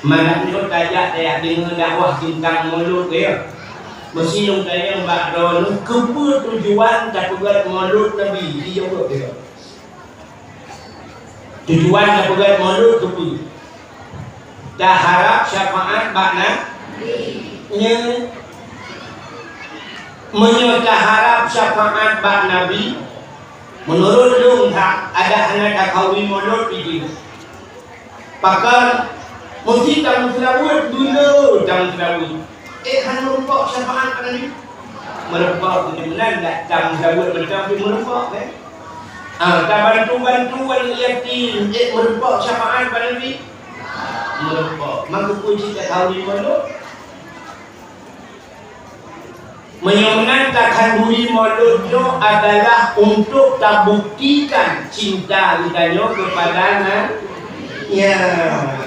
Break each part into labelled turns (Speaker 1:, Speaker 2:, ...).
Speaker 1: Malam ni kaya dia dengan dakwah tentang mulut dia. Mesti yang tanya Mbak Don, kepa tujuan dapat mulut Nabi dijawab dia. Tujuan dapat mulut kepa. Dah harap syafaat bakna nya menyerta harap syafaat bak Nabi menurut lung tak ada anak tak kawin mulut itu. Pakar mesti tamu selawat dulu tamu selawat. Kan merupak syafaat pada Nabi. Merupak benar-benar tak tamu selawat betul tapi merupak kan. Tak bantu-bantuan yatim merupak syafaat pada Nabi. Merupak. Maka kunci tak kawin mulut. Menyenangkan duri mulut adalah untuk tak buktikan cinta kita kepada ya,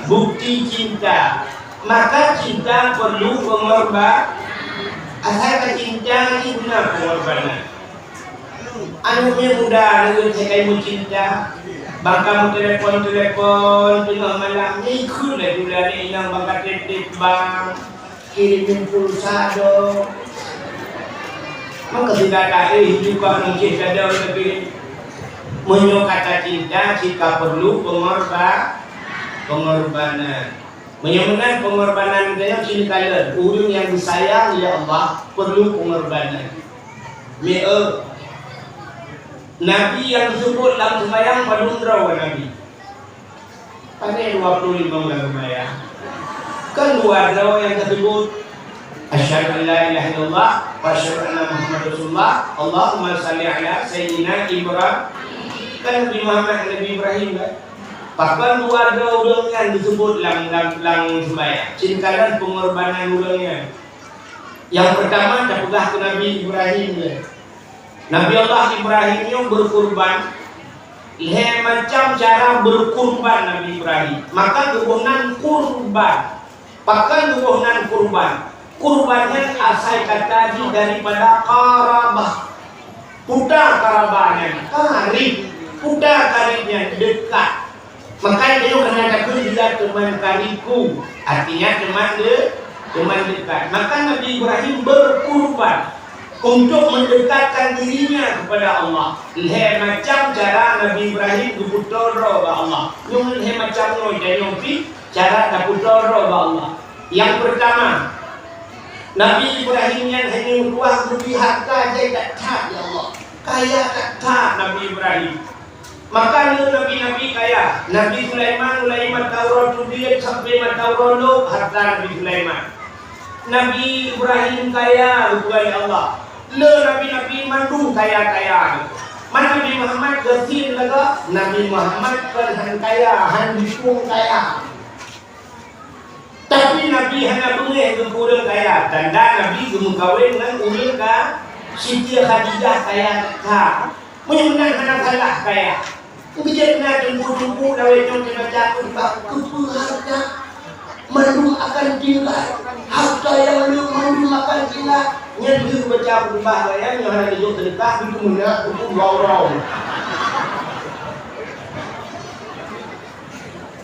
Speaker 1: bukti cinta. Maka cinta perlu pengorbanan. Asal cinta ini guna pengorbanan. Anunya mudah dengan saya cinta. Bangka telepon tengah malam ni kulah jualan ni yang bangka titip bang kirimin pulsa do. Maka tidak ada juga mungkin ada lebih menyo kata cinta jika perlu pengorbanan. Menyemenang pengorbanan dia sini kalian orang yang disayang ya Allah perlu pengorbanan. Nabi yang disebut dalam sembahyang belum rawa Nabi. Pada 25 bulan sembahyang. Kan dua rawa yang tersebut asyhadu an la ilaha illallah wa asyhadu anna muhammadar rasulullah. Allahumma shalli ala sayyidina Ibrahim. Kan Nabi Muhammad Nabi Ibrahim kan. Bahkan dua rawa yang disebut dalam sembahyang. Cintakan pengorbanan ulangnya. Yang pertama dah pegah ke Nabi Ibrahim kan. Nabi Allah Ibrahim yang berkurban macam cara berkurban Nabi Ibrahim. Maka kebunan kurban. Bahkan kebunan kurban. Kurbannya asal kata daripada karabah. Putar karabahnya. Karib. Putar karibnya dekat. Maka dia kena kata dia teman karibku. Artinya teman dekat. Maka Nabi Ibrahim berkurban untuk mendekatkan dirinya kepada Allah. Macam cara Nabi Ibrahim diputoro ke Allah. Yang macam ni cara diputoro ke Allah. Yang pertama, Nabi Ibrahim yang hanya keluar beri harta dia tak ya Allah. Kaya tak Nabi Ibrahim. Maka Nabi-Nabi kaya. Nabi Sulaiman mulai Taurat dia sampai Taurat harta Nabi Sulaiman. Nabi Ibrahim kaya kepada Allah. Nabi-Nabi mandung kaya-kaya. Nabi Muhammad gesin laga. Nabi Muhammad kan kaya, han dipung kaya. Tapi Nabi hanya bengeh kurang kaya. Tanda Nabi gemukawin dengan ulil ka Siti Khadijah kaya ka. Menyenang hanya kalah kaya. Kemudian nak tunggu-tunggu dawai jom macam kepuharga mandung akan tinggal. Harta yang mandung akan tinggal. Yang baca berubah yang ada di sedekah itu mulia untuk gaurau.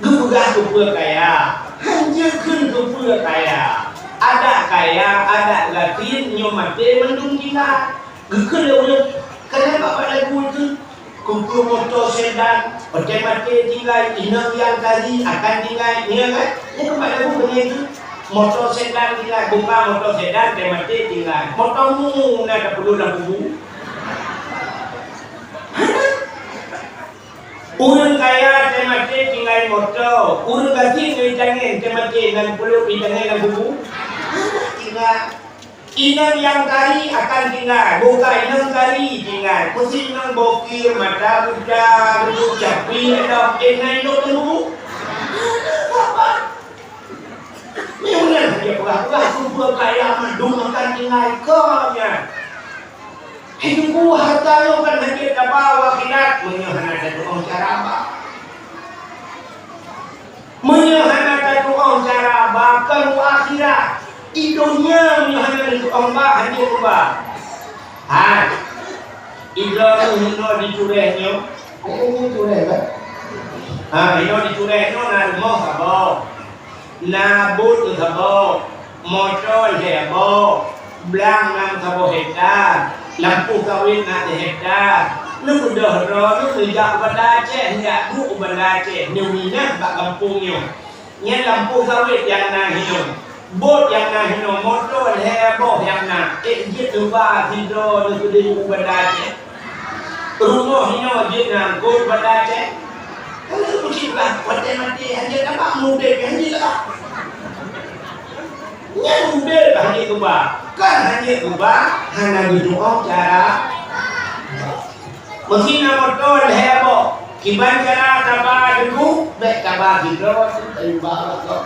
Speaker 1: Gepegah kepua kaya, hanya kun kepua kaya. Ada kaya, ada latin nyomate mendung kita. Gekun lewat kenapa pada itu kumpul motor sedan, macam mate tinggal inang yang kali akan tinggal ni kan? Ini kepada aku begitu. Motor sedan tinggal, buka motor sedan, temati tinggal. Motormu nak perlu dah bubu. Urang kaya temati tinggal motor, urang gaji ni jangan temati dan perlu jangan dah bubu. Tinggal. Inang yang kari akan tinggal, buka inang kari tinggal. Mesti inang bokir, mata budak, capi, ada enai lo bubu. Memang dia pegah kumpul kaya mandung akan tinggal kanya. Hidupku harta yang kan hadir ke bawah kilat. Menyahana tukang cara apa? Menyahana tukang cara apa? Kalau akhirat idonya menyahana tukang apa? Hadir ke bawah. Ido dicurehnya. Ini cureh kan? Ido dicurehnya nak rumah kabau. nabut thabo motor hebo blang nang thabo hektar lampu kawin na hektar lu dah ro lu tidak benda ceh tidak bu benda ceh niunya bak kampung nyo nya lampu kawin yang na hinom bot yang na hinom motor hebo yang na gitu ba hidro lu di benda ceh rumah hinom je na go benda ceh kalau begitulah mati hanya dapat muda hanya lah nya muda hanya tu ba kan hanya tu ba hanya berdoa cara mungkin motor hebo kiban cara taba dulu baik taba hidro tembak kok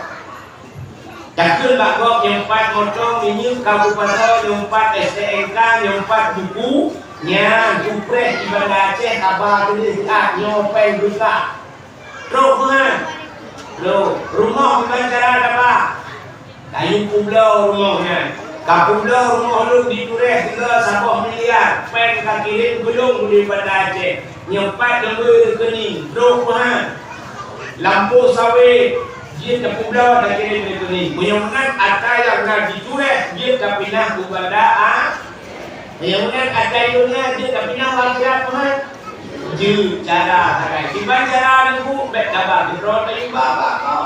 Speaker 1: takkan bak kok yang 4 motor ini kabupaten yang 4 STNK yang 4 buku nya kupres kiban Aceh taba tulis nyopeng juga rumah rumah bukan cara apa kayu pulau rumahnya kapulau rumah lu ditureh 3 miliar pen kakirin gedung di Banda Aceh nyempat lembu kening rumah lampu sawit dia ke pulau kakirin kening menyunan ada yang nak ditureh dia ke pindah ke Banda menyunan ada yunya dia ke pindah wakil apa je cara harai kiban cara nunggu baik dapat bro tadi bapa kau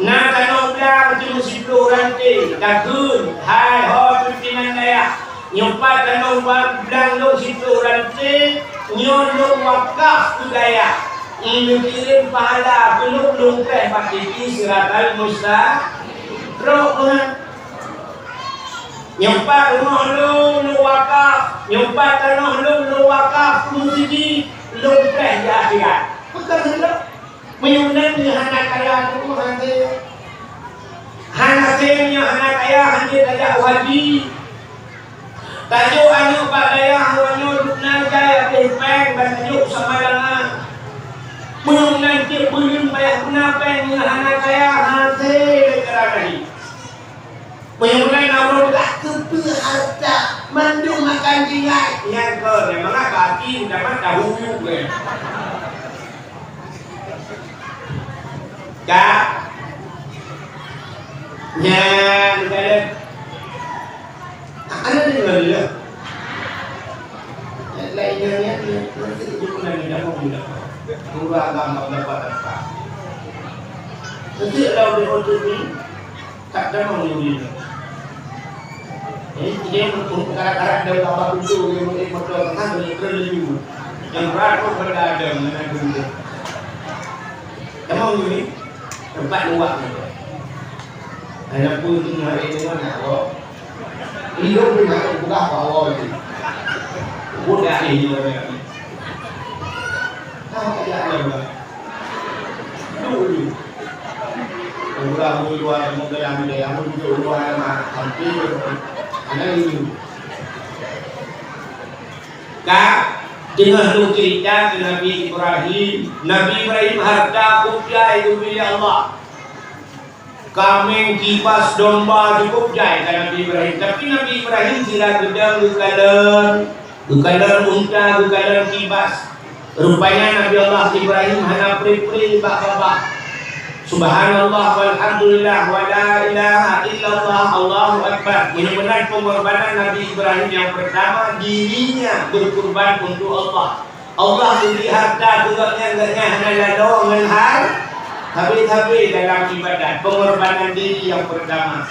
Speaker 1: nak kalau bilang tu mesti rantai takun hai ho pimpinan daya nyumpat kalau bilang lu situ rantai nyolong wakaf budaya kirim pahala belum lumrah pakai siratal musta bro nyumpat rumah lu wakaf nyumpat tanah lu wakaf musiki lu preh ya akhirat bukan hendak menyunan anak kaya tu anak tenya anak kaya hanya tajak wadi tajuk anu pak daya hanya dukna jaya peng dan tajuk samalangan menyunan dia belum bayar guna peng anak kaya hati kerana menyunan Allah tak kepe harta mandung makan jingai yang ke memang kaki dapat tahu juga kak nyan kalian ada dengar dia lainnya nanti itu lagi dapat mudah kurang agama dapat apa nanti kalau di hotel ini tak ada mau nyuri dia untuk karak-karak dari apa pintu yang boleh motor tengah boleh terlaju yang berat pun berada dengan dulu kamu ini tempat luak ada pun itu hari ini mana kok hidup dengan buka bawah itu budak ini orang kamu kerja apa dulu orang luar mungkin yang dia yang luar mah hampir Kak, dengar tu cerita ke Nabi Ibrahim. Nabi Ibrahim harta kubjai itu milik Allah. Kambing kipas domba cukup jai ke Nabi Ibrahim. Tapi Nabi Ibrahim sila gedang gukalan unta, gukalan kipas. Rupanya Nabi Allah Ibrahim hana pri-pri bak-bak. Subhanallah walhamdulillah wa la ilaha illallah Allahu akbar. Ini benar pengorbanan Nabi Ibrahim yang pertama dirinya berkurban untuk Allah. Allah beri harta enggaknya hanya lalu dengan habis-habis dalam ibadat pengorbanan diri yang pertama.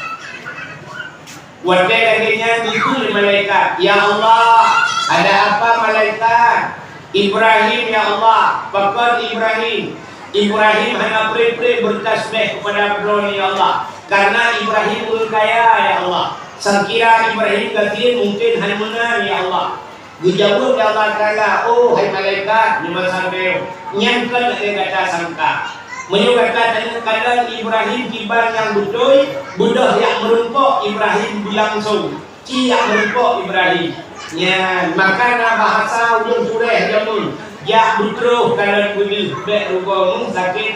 Speaker 1: Wakil akhirnya dikul malaikat. Ya Allah, ada apa malaikat? Ibrahim ya Allah, pakar Ibrahim hanya pre-pre bertasbih kepada Ibrahim ya Allah karena Ibrahim kaya ya Allah sangkira Ibrahim kathir mungkin hanunan ya Allah dijawab ya Allah Ta'ala oh hai malaikat nyuma sampai nyangkal kata sangka menyukai kadang Ibrahim kibar yang betul budak yang merumpok Ibrahim langsung yang merumpok Ibrahim ya makanya bahasa ujung surah jamun ya betul kalau bunyi bek rugomu sakit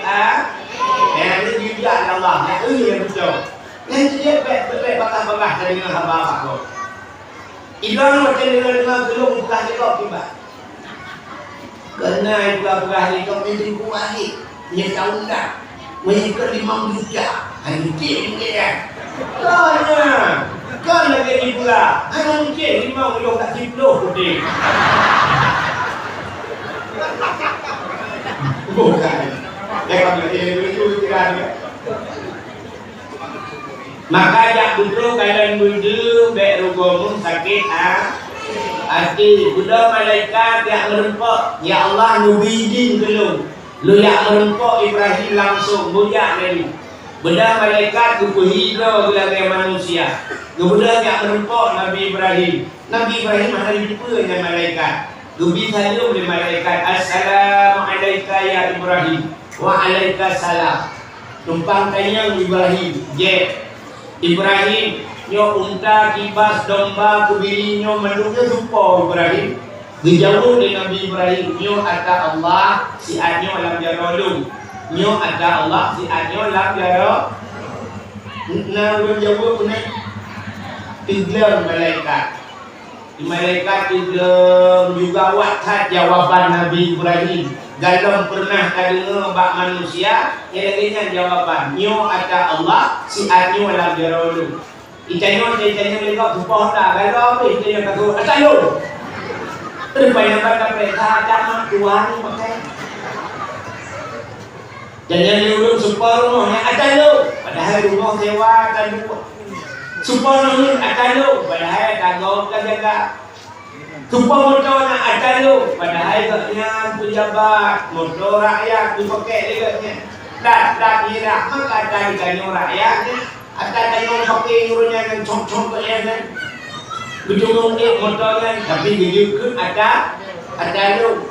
Speaker 1: ini juga Allah yang betul yang dia bek bakal dengan hamba aku Ibrahim macam dengan gelung bukan dia tiba karena itu bukan dia kau mesti kuahi dia tahu tak Mereka 5 juta. Hancur dia. Kan lagi di pula. Hancur 5 juta kat Ciploh putih. Bukan. Jangan itu kira. Maka jak betul kalian budu baik rugomu sakit hati. Budak malaikat yang merempok, ya Allah nubidin belum. Lu yang merempok Ibrahim langsung budak dari. Budak malaikat kupuhidro gelar manusia. Budak yang merempok Nabi Ibrahim. Nabi Ibrahim ada jumpa dengan malaikat. Gubi salam oleh malaikat. Assalamualaikum ya Ibrahim. Waalaikumsalam. Tumpang tanya Ibrahim. Ibrahim nyo unta, kibas, domba, kubili nyo menduknya supo Ibrahim. Dijauh dari Nabi Ibrahim nyo ada Allah si anyo alam jarolum. Nyo ada Allah si anyo alam jaro. Nah dijauh punya tiga malaikat. Di malaikat tiga juga wakat jawaban Nabi Ibrahim. Dalam pernah dengar bak manusia yang lainnya jawaban nyo ada Allah si anyo alam jarolum. Ikannya mereka tumpah tak kalau apa ikannya kata ada lo. Terbanyak pada mereka ada mak tuan pakai. Jangan diulung super rumahnya ada lo. Padahal rumah sewa kan dua. Super rumah ada lo. Padahal kagok kan jaga. Super motor nak ada lo. Padahal katanya pejabat motor rakyat dipakai dekatnya. Dah kira maka ada ikannya rakyatnya. Ada yang pakai urunnya kan cong-cong ke kan. Bujung dia motor kan tapi dijukun ada lu.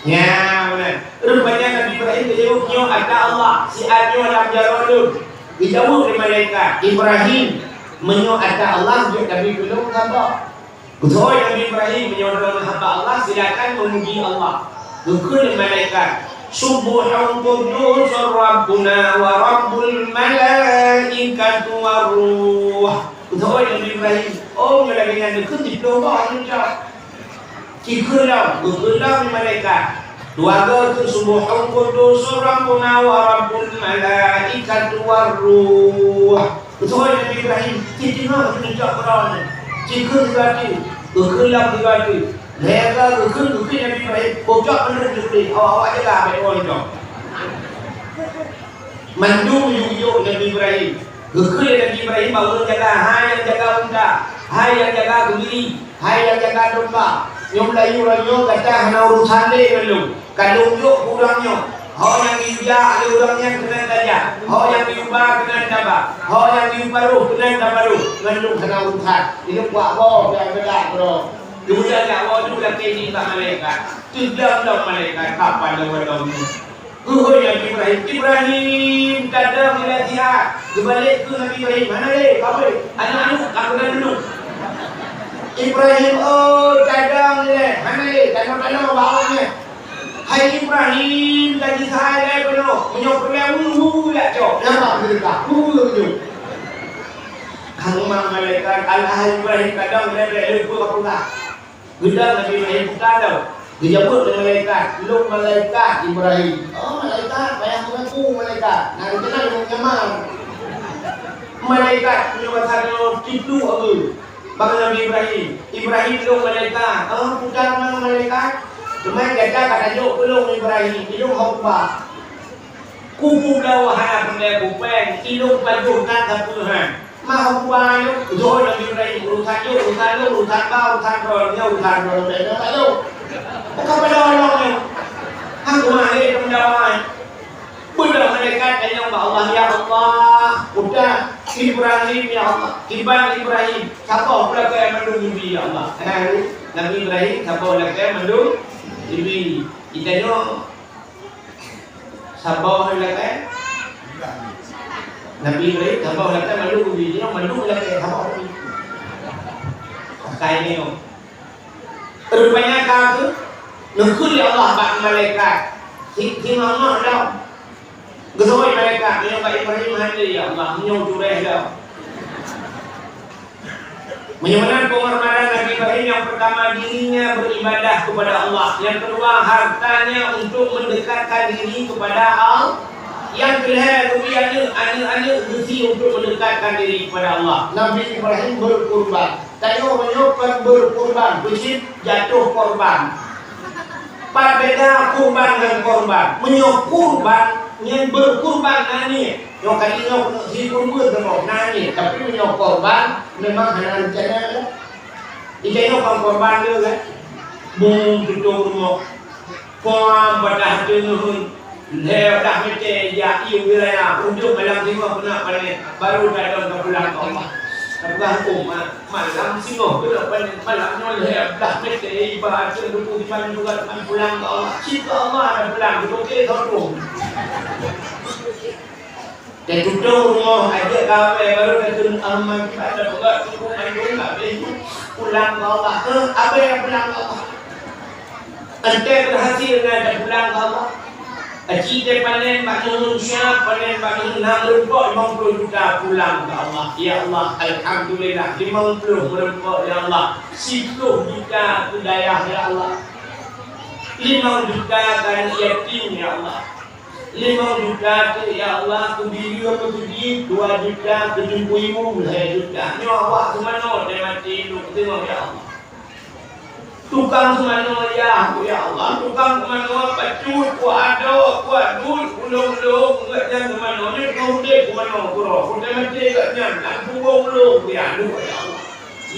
Speaker 1: Ya benar. Rupanya Nabi Ibrahim dijawabnya ada Allah si anyo alam jarolun. Dijawab oleh malaikat Ibrahim menyo ada Allah juga tapi belum khabar. Betul Nabi Ibrahim menyo hamba Allah silakan memuji Allah. Dukun malaikat Subhan qudus Rabbuna wa Rabbul malaikatu waruh. Betul Nabi Ibrahim. Oh lagi yang dekat di bawah ni cak. Kikulah di malaikat. Dua tu Subhan qudus Rabbuna wa Rabbul malaikatu waruh. Betul Nabi Ibrahim. Kita ni cak Quran. Kikul lagi. Kikulah lagi. Mereka gukun Nabi Ibrahim bocok bener juga awak jaga baik orang mandung yuk Nabi Ibrahim gukun Nabi Ibrahim baru jaga hai yang jaga unta hai yang jaga guli hai yang jaga domba nyom layu ranyo kata hana urusan deh belum kalau yuk kurangnya hau yang diuja ada urangnya kena saja hau yang diubah kena dabah hau yang diubaru kena dabaru ngandung hana urusan ini buat boh yang beda bro. Kemudian awak juga kini tak malaikat. Tidak malaikat kapan lawan ni. Yang Ibrahim kadang bila dia kembali ke Nabi Ibrahim mana le? Apa? Anak-anak aku dah dulu. Ibrahim kadang le mana le? Kadang-kadang bawanya. Hai Ibrahim lagi saya penuh menyokong lah cok. Nampak mereka? Tu. Kamu malaikat Allah Ibrahim kadang dia lupa apa. Gudang Nabi Ibrahim bukan tau. Dijemput dengan malaikat. Lu malaikat Ibrahim. Oh malaikat, bayang mengaku malaikat. Nah kita nak menyamar. Malaikat punya pasal itu apa? Bagi Nabi Ibrahim. Ibrahim lu malaikat. Oh bukan mana malaikat. Cuma jaga kata juk belum Ibrahim. Ilung hamba. Kupu dah wahana benda kupeng. Ilung pajuh nak Tuhan. Mau buat rồi Nabi Ibrahim urusan bau urusan beda tahu. Bukan pedolongnya. Aku mahir mendawan. Benar mereka yang Allah ya Allah. Udah Ibrahim ya Allah. Kibal Ibrahim. Siapa pula yang mendung Nabi ya Allah. Nabi Ibrahim siapa lagi yang mendung Nabi. Itanya siapa lagi? Nabi Ibrahim tambah lagi malu dia malu lagi tambah lagi. Kain ni. Rupanya kau nukul ya Allah bak malaikat. Hingga Allah dah. Gesoi malaikat yang bak Ibrahim hari ya Allah menyau curah dah. Menyebutkan penghormatan Nabi Ibrahim yang pertama dirinya beribadah kepada Allah, yang kedua hartanya untuk mendekatkan diri kepada Allah. Yang kedua, kemudian anak-anak bersih untuk mendekatkan diri kepada Allah. Nabi Ibrahim berkurban. Tayo menyokong berkurban, bersih jatuh korban. Berbeda kurban dan korban. Menyok kurban yang berkurban nani. Yang kali nyok si kurban terus nani. Tapi menyok korban memang hanya rencana. Ijanya kan korban dia kan. Bung tutup rumah. Kuam pada tunuhun. Lepas dah mesti ya iu wilayah untuk malam tengok pernah panen baru dah dah pulang ke Allah. Tapi malam singoh kita panen malam nol lepas dah mesti ibarat dulu di mana juga pulang ke Allah. Cinta Allah dah pulang kita ke satu. Dan tutup rumah aja kafe baru dah turun aman kita ada buat tunggu main enggak pulang ke Allah. Apa yang pulang ke Allah? Ente berhasil dengan pulang ke Allah. Cita panen manusia, panen manusia merempok 50 juta pulang ke Allah. Ya Allah, Alhamdulillah 50 merempok ya Allah. 10 juta kudayah ya Allah. 5 juta kan yatim ya Allah. 5 juta tu ya Allah kebiri apa kebiri 2 juta kejumpuimu 1 juta. Ni awak kemana dia mati hidup tengok ya Allah. Tukang semana ya Allah, tukang semana pacut, kuat ada, kuat dul, ulung-ulung, enggak semana ni kau dek semana kuro, kau mati katnya, nak punggung ulung ya Allah.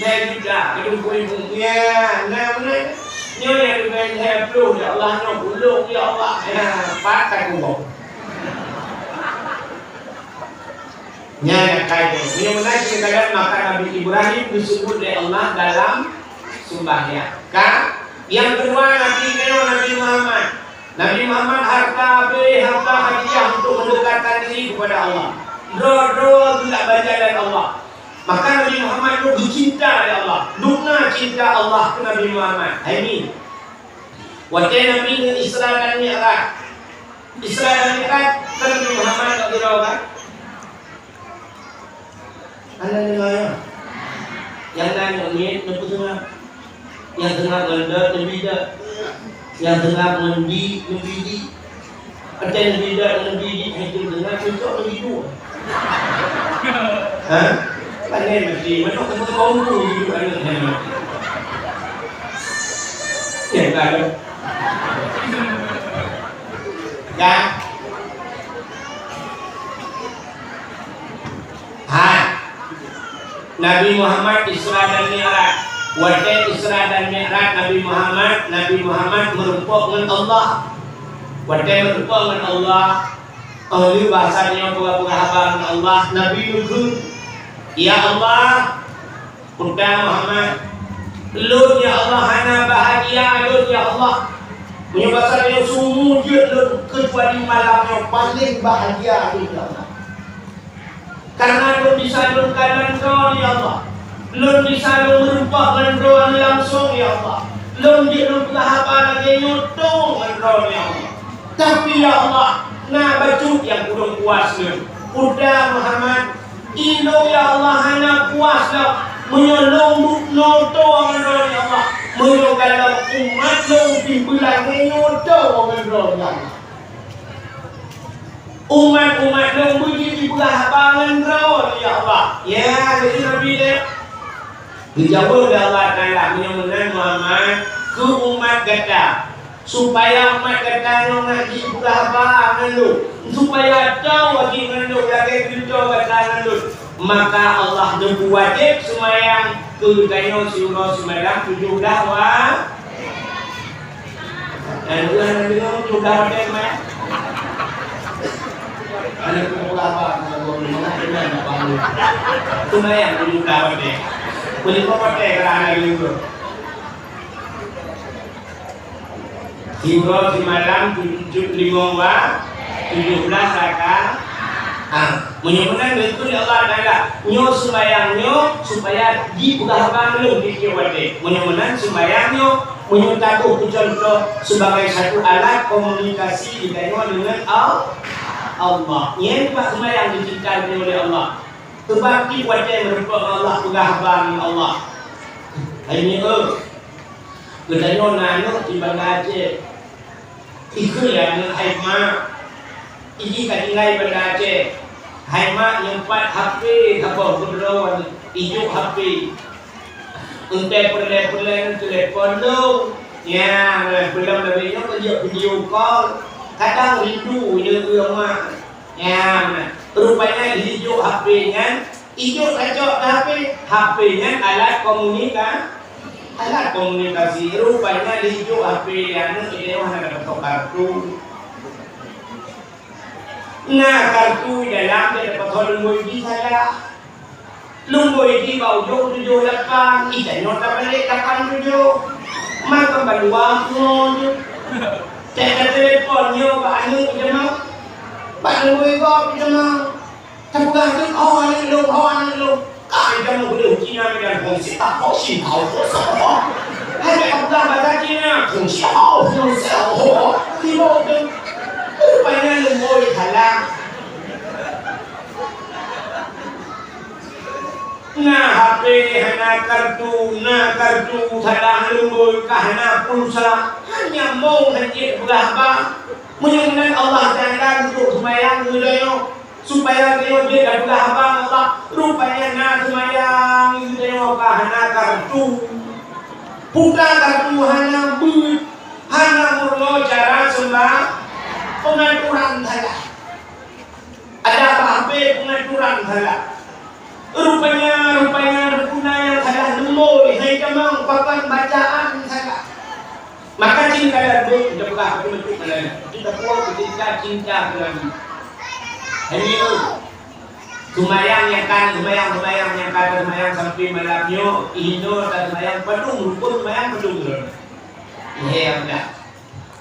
Speaker 1: Nah juga, kedua ibu ya, nah mana, ni yang dengan heblo ya Allah, nak ulung ya Allah, ya pakai punggung. Nya kaya, ni mana kita makan Nabi Ibrahim disebut oleh Allah dalam sumbahnya. Kan? Yang kedua Nabi Muhammad. Nabi Muhammad harta hadiah untuk mendekatkan diri kepada Allah. Doa tidak baca dari Allah. Maka Nabi Muhammad itu dicinta oleh Allah. Dukna cinta Allah ke Nabi Muhammad. Ini. Waktu Nabi Isra dan Mi'raj. Isra dan Mi'raj kan Nabi Muhammad tak dirawakan. Anda dengar yang nanya ni nampak tengah. Yang tengah ganda nebida, yang tengah membidi, ada nebida, itu tengah cocok begitu. Hah? Pandai mesti, mana kamu tahu hidup ada yang mati. Yang ada. Ya. Nabi Muhammad Isra dan Mi'raj. Waktu Isra dan Mi'raj Nabi Muhammad merumpuk dengan Allah. Waktu merumpuk dengan Allah, ini bahasanya pura-pura dengan Allah. Nabi Nuh, ya Allah, Udah Muhammad, Lut ya Allah, hana bahagia Lut ya Allah. Punya bahasa dia semua dia kecuali malam yang paling bahagia Lut ya Allah. Karena Lut disalurkan kau ya Allah. Lun bisa merupakan doa langsung ya Allah. Lun berhapa lagi nyutung doa ya Allah. Tapi ya Allah, na bacut yang kurang puas lun. Udah Muhammad, ino ya Allah hana puas lah. Menyolong noto doa ya Allah. Menyolong umat lun pimpilan nyutung doa ya Allah. Umat lun begitu berhapa doa ya Allah. Ya, jadi Nabi dia. Dijawab oleh Allah Ta'ala menyebutkan Muhammad ke umat kata supaya umat kata yang ngaji berapa menurut supaya tahu lagi menurut lagi kita kata menurut maka Allah dan wajib semayang ke kayu surah semalam 7 dahwa dan bulan yang 7 dahwa semayang ada berapa kalau mengenai bangun semayang 7 dahwa boleh kau pakai kerana itu. Hingga di malam 17 akan menyebutkan itu Allah Taala nyo sembayangnya supaya dibuka belum dikiwate. Menyebutkan sembayangnya menyutaku contoh sebagai satu alat komunikasi dengan Allah. Yang pak sembayang dicintai oleh Allah. Sebab wajah merupakan Allah pengahban Allah. Ini Kedanya nanya di bangga aja. Itu yang hikmah. Ini kadingai benda Aceh. Hai mak nyempat HP kabah berlawan ijuk HP. Untuk perlahan-perlahan telefon tu. Ya, belum lebihnya kerja video call. Kadang rindu dia mak. Ya, rupanya ijuk HP kan. Ijuk kacau HP-nya alat komunikasi. Alat komunikasi rupanya ijuk HP yang ini mana dapat kartu. Nah kartu dalam dia dapat lumboy di saya. Lumboy di bau jauh 78, ikan nota balik 87. Maka baluang pun. Saya teleponnya Pak Anu jemaah. Pak Lumboy kau jemaah. Terbuka tu ini lu. Kau jangan boleh Cina dengan fungsi tak fungsi hao semua. Hai apa bahasa Cina? Fungsi hao. Tiba tu. Rupanya lumboy halang. Nah HP, hana kartu, halang lumboy, hana pulsa, hanya mau hanya berapa. Mudah-mudahan Allah jangan untuk sembahyang wilayah. Supaya dia dapat abang Allah rupanya na semayang dia hana kartu bukan kartu hana but hana murlo cara sembah pengaturan saja ada apa pengaturan saja rupanya guna yang salah nemo hai kamang papan bacaan saja maka cinta dan but kita buka bentuk kita kuat cinta lagi. Hanya semayang sampai malamnya ino dan semayang pedung rukun semayang pedung iya dah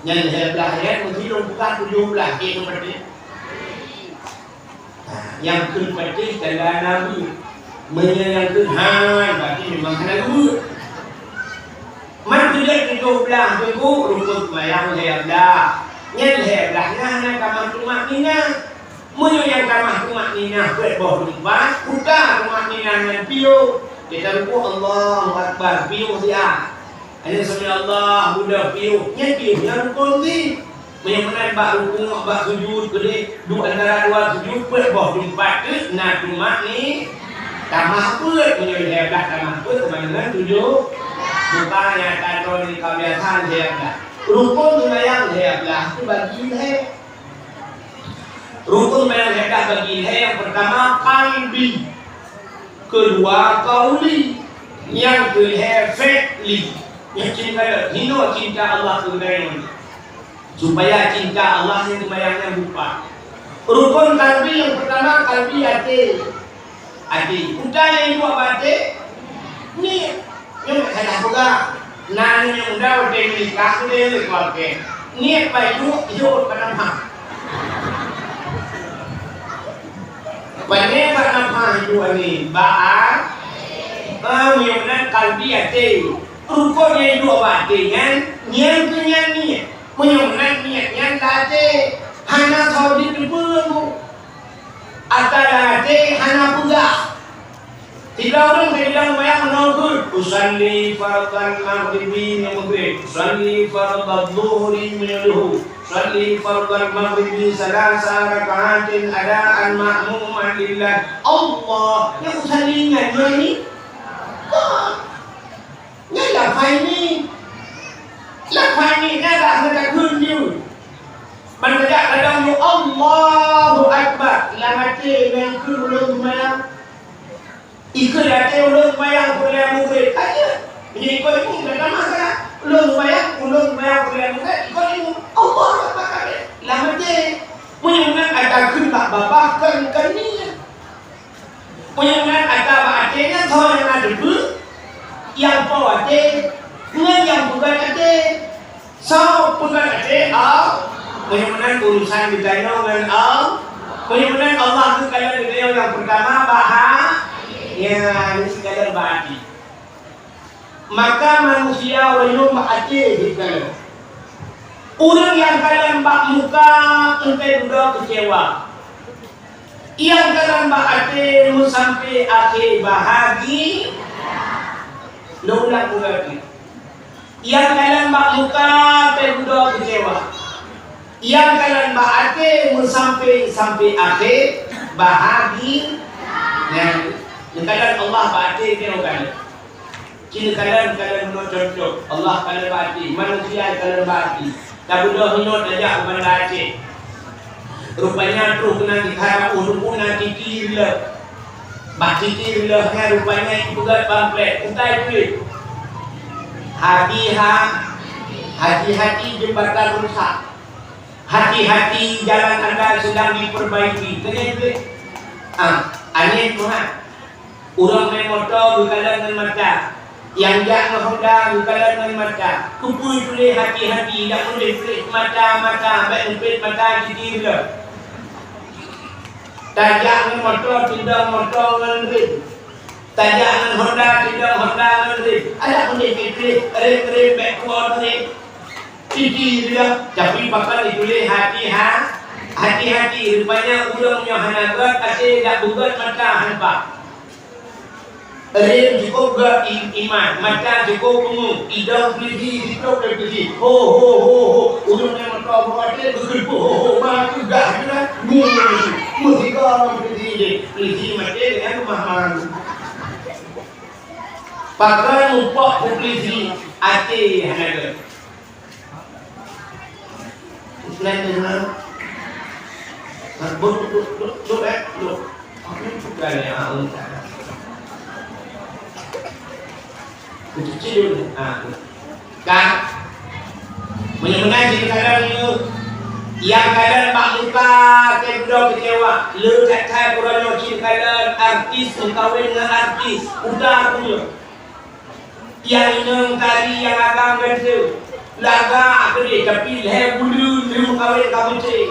Speaker 1: yang sebelahnya mesti bukan 17 itu berarti yang berarti adalah nabi menyayang Tuhan berarti memang nabi man tidak 17 itu rukun semayang dah yang sebelahnya kamar rumah nina Munyo yang kamah rumah nina buat bawah rumah, buka rumah nina dengan piu. Kita ruku Allahu Akbar piu dia. Ada semua Allah mudah piu. Yang piu yang ruku ni. Menyemenan bak ruku bak sujud gede dua antara dua sujud buat bawah rumah tu nak rumah ni. Kamah buat munyo hebat kamah buat kemandangan tujuh. Buka yang tahu ni kebiasaan hebat. Rukun yang hebat tu bagi hebat. Rukun yang hebat bagi yang pertama qalbi, kedua qauli, yang ketiga fi'li. Yang cinta Allah kemudian supaya cinta Allah yang kebayangnya lupa. Rukun qalbi yang pertama qalbi hati. Udah yang dua hati. Ni yang saya buka. Nani yang udah nikah dia keluarga. Ni apa itu pada Wane apa itu ni? Ba'a, menyebutkan kalbi hati. Rukunnya itu apa hatinya? Niat tu niat. Menyebutkan niatnya hati. Hana tahu di tubuhmu. Antara hati hana puja. Tidak orang bilang bayang menolak. Usalli fardhan maghribi maghrib. Usalli fardhan dhuhri menyuluh. Usalli fardhan maghribi salasa raka'atin adaan ma'muman lillah. Allah yang usallinya ni. Ni lapai ni ada hendak kunjung. Mendadak kadang Allahu Akbar. Lamati yang kurulung mayang. Ikut hati ulun bayang kuliah murid aja. Ini ikut ibu dan masa ulun bayang kuliah murid ikut ibu. Allah Akbar. Lama je. Punyungan ada kuntak bapa kan ni. Punyungan ada baatnya thau yang ada bu. Yang pawate dengan yang bukan ada. So bukan ada punyungan urusan ditanya dengan punyungan Allah tu kalau dia yang pertama ya ini sekadar bahati. Maka manusia wajib bahati gitu. Orang yang kalian bak muka entai udah kecewa. Yang kalian bahati sampai akhir bahagi. Lulah lagi. Yang kalian bak muka entai udah kecewa. Yang kalian bahagi sampai akhir bahagi yang kalian Allah bahagi dia kalian. Cina kalian menurut contoh Allah kalian bahagi, manusia kalian bahagi. Tak boleh menurut aja kepada Aceh. Rupanya tu kena diharap urut-urut kikir lah. Bak kikir lah rupanya itu berat pamflet. Utai duit. Hati-hati jembatan rusak. Hati-hati jalan anda sedang diperbaiki. Kena duit. Aneh Tuhan. Orang main motor berkalan dengan mata. Yang jangan Honda berkalan dengan mata. Kumpul tulis hati-hati. Tak boleh tulis mata-mata. Baik tulis mata kikir lah. Tajak dengan motor tidak motor dengan rim. Tajak dengan Honda tidak Honda dengan rim. Ada pun dia kira rim backward rim. Titi dia. Tapi bakal ditulis hati-hati. Rupanya urang punya hanagat kasih tak bugat mata hampa. Rim cukup gak iman, mata cukup pengung, hidung peliji, hidup dan peliji. Ho. Urang yang motor bawa dia bergelpu. Ho. Maka gak kan? Musika orang peliji mati dengan pemahaman. Pakai upah peliji hati hanagat. Selain dengan Look. Apa yang bukan yang kecil dulu. Kan benar-benar jika kadang yang kadang mak muka kedua kecewa le kata kurang cik kadang artis mengkawin dengan artis udah punya yang inang tadi yang akan ganti laga apa dia tapi leher bulu dia mengkawin kamu cik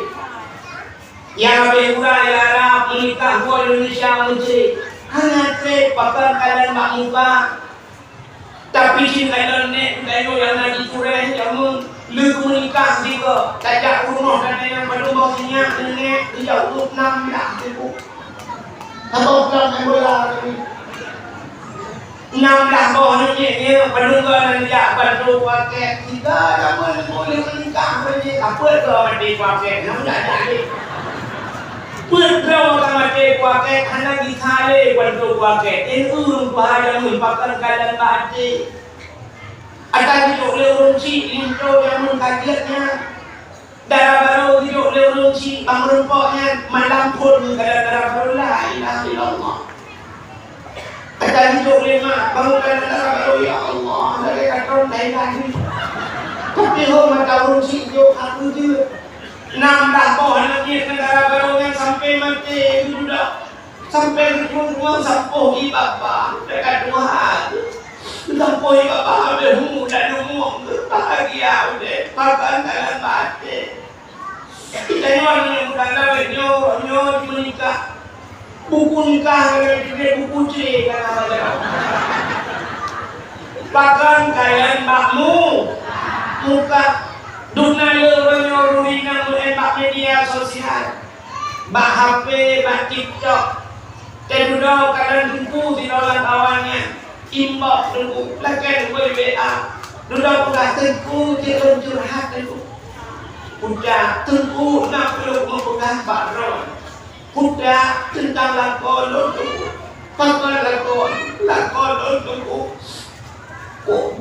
Speaker 1: yang lebih kurang yang Arab menikah buat Indonesia mencik hanya cik pakar kalian mak muka. Tapi cinta nenek kayu yang nak dikurang yang lu menikah juga tajak rumah kan yang pada bawahnya nenek dia urut 6 dah tu. Apa pulang bola ni? 6 dah bawah nenek pada dia bantu pakai kita apa boleh menikah boleh apa ke mati pakai nak jadi. Perlu orang mati pakai karena disale bantu pakai. Itu bahaya merupakan keadaan mati. Ada hidup leurunci linto yang mengkajiannya. Darah baru hidup leurunci merempoknya malam pun darah baru la ilaha illallah. Ada hidup lima bangunkan darah baru ya Allah dari katron lain lagi. Tapi hormat leurunci yo aku je. 6 tahun lagi negara baru yang sampai mati sudah sampai rumah sampai bapa dekat Tuhan sampai bapa habis dan umum bahagia udah makan dalam mati kita yang bukan nyo menikah buku nikah dengan buku cek kan apa bahkan kalian makmu muka dunia orang yang beremak media sosial, bak HP, bak TikTok, kedua kalian tunggu di dalam awalnya, inbox tunggu, lakukan WA, dua pula tunggu di dalam curhat tunggu, udah tunggu nak perlu membuka background, udah tentang lakon tunggu, pakai lakon tunggu,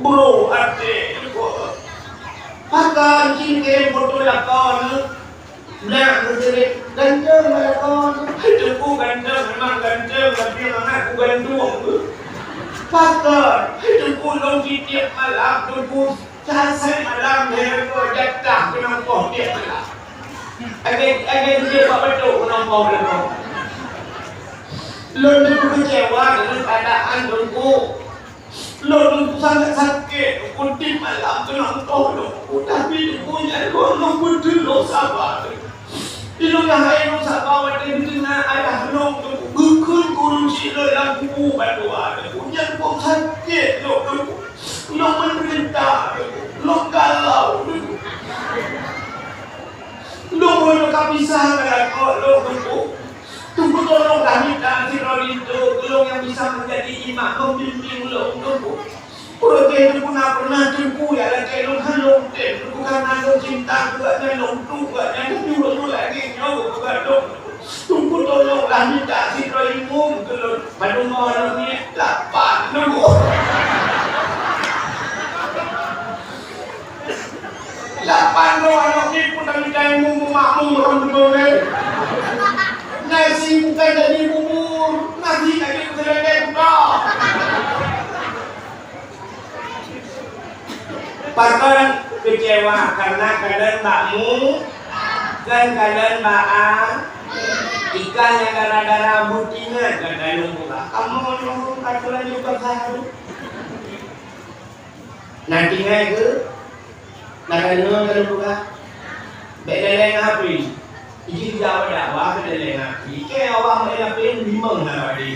Speaker 1: bro arte tunggu. Pakai cincin foto lakon, nak berjerit ganteng lakon, hidupku ganteng memang ganteng tapi memang aku gantung. Pakai hidupku long tiap malam, hidupku selesai malam hidupku jatah kenapa tiap malam. Agak dia buat betul kenapa betul. Lalu aku kecewa dengan keadaan hidupku. Lalu sangat sakit, kunci malam kena tolong. Tapi punya orang betul sabar. Ilo yang ayah sabar pada dengan ayah long gukun kunci dalam kubu bantuan. Punya pun sakit lo menderita, lo galau. Lo boleh kepisah dengan lo tunggu tolong kami dan si Rolin itu tolong yang bisa menjadi imam membimbing lo tunggu. Orang pun pernah tunggu ya lagi lo halong deh bukan halong cinta juga halong tuh dulu. Lapan doa anak ni pun tak minta ilmu makmum orang berdua. Nasi bukan jadi bubur, nasi tak jadi keselendek pula. Pakan kecewa karena kalian makmu kan kalian baa ikan yang darah-darah butingan kan kalian buka. Kamu nunggu katuran juga sahadu. Nanti ngai ke? Nak kalian kalau buka. Beda lain apa ini? Iji jawab dakwah beda lain apa? Ike awak main apa ini limang nak ada.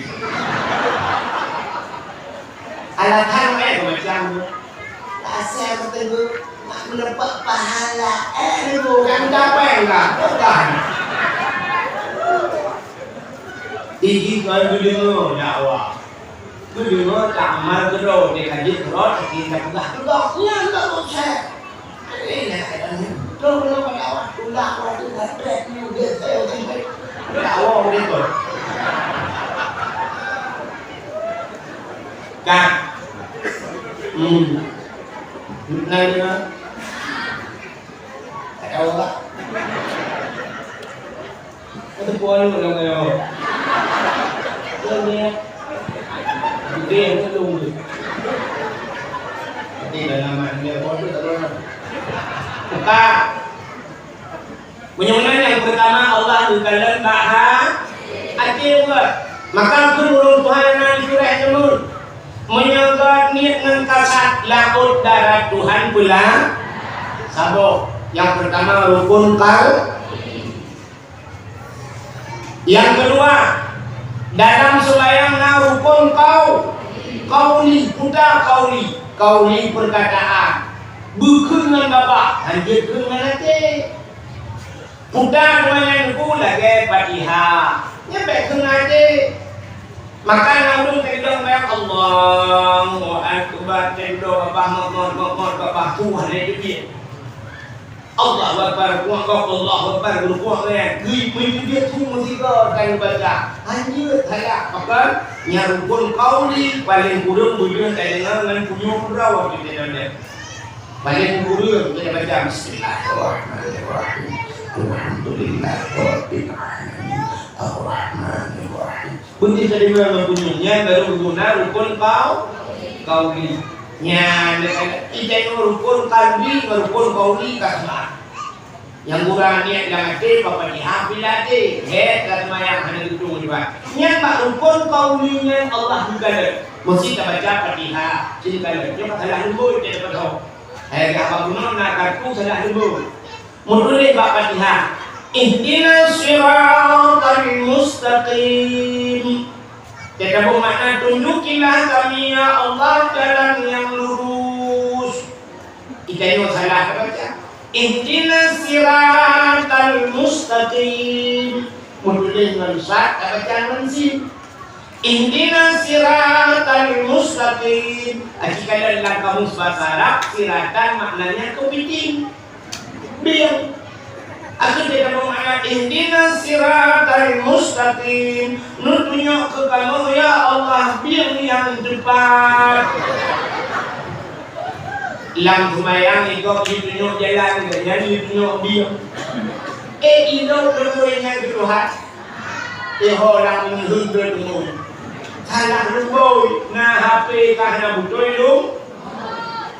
Speaker 1: Alatan main macam asal ketemu nak mendapat pahala. Bukan dapat enggak? Bukan. Iji kalau dengar dakwah. Dengar tak amal kedua dia kaji terus kita pegang kedoknya tak boleh. Ini nak kalau pada awak tulah waktu nak ni dia saya sampai dakwah begitu. Kan? Nanya, ada awak? Ada puan orang kaya. Dia yang tolong tu. Jadi dalam dia puan tu tak boleh. Buka. Punya yang pertama Allah berkata Maha Adil buat. Maka turun Tuhan dan surah Nur menyagat niat dengan kasat laut darat Tuhan pula sabuk. Yang pertama rukun kal. Yang kedua dalam sembahyang rukun kauli putar kauli perkataan bukan dengan bapak hanya dengan hati putar dengan ku lagi Fatihah nyampe dengan hati. Maka namun kita bilang Allahu Akbar tendo babah mod babah Tuhan dia. Allahu Akbar kuat Allahu Akbar kuat kan. Gui dia tu mesti kan baca. Hanya saya maka nyarupun kauli paling kurang bujur saya dengar dengan punya rawa kita dia. Paling kurang kita baca bismillahirrahmanirrahim. Alhamdulillahirabbil alamin. Ar-Rahmanir-Rahim. Bunyi tadi mempunyainya baru guna rukun kauli. Nya kita rukun kalbi, rukun kauli kasma. Yang kurang niat dalam hati Bapak dihafilati. Kasma yang hanya itu juga. Nya pak rukun kaulinya Allah juga ada. Mesti kita baca Fatihah. Jadi kalau dia salah lembut dia dapat tahu. Harga apa guna nak kartu salah lembut. Menurut Fatihah. Ihdinas siratal mustaqim. Kita bermakna tunjukilah kami ya Allah jalan yang lurus. Kita ini salah baca. Ihdinas siratal mustaqim. Menurut dengan sat baca mansim. Ihdinas siratal mustaqim. Jika dalam kamus bahasa Arab siratan maknanya kepiting. Biar aku tidak bermakna ihdinas siratal mustaqim. Tunjuk ke kamu ya Allah biar yang tepat. Lam sembahyang ikut ditunjuk jalan ke jadi ditunjuk dia. Hidup bermuanya ke Tuhan. Orang menghubung dulu. Salah lembut. Nah HP kahna betul itu.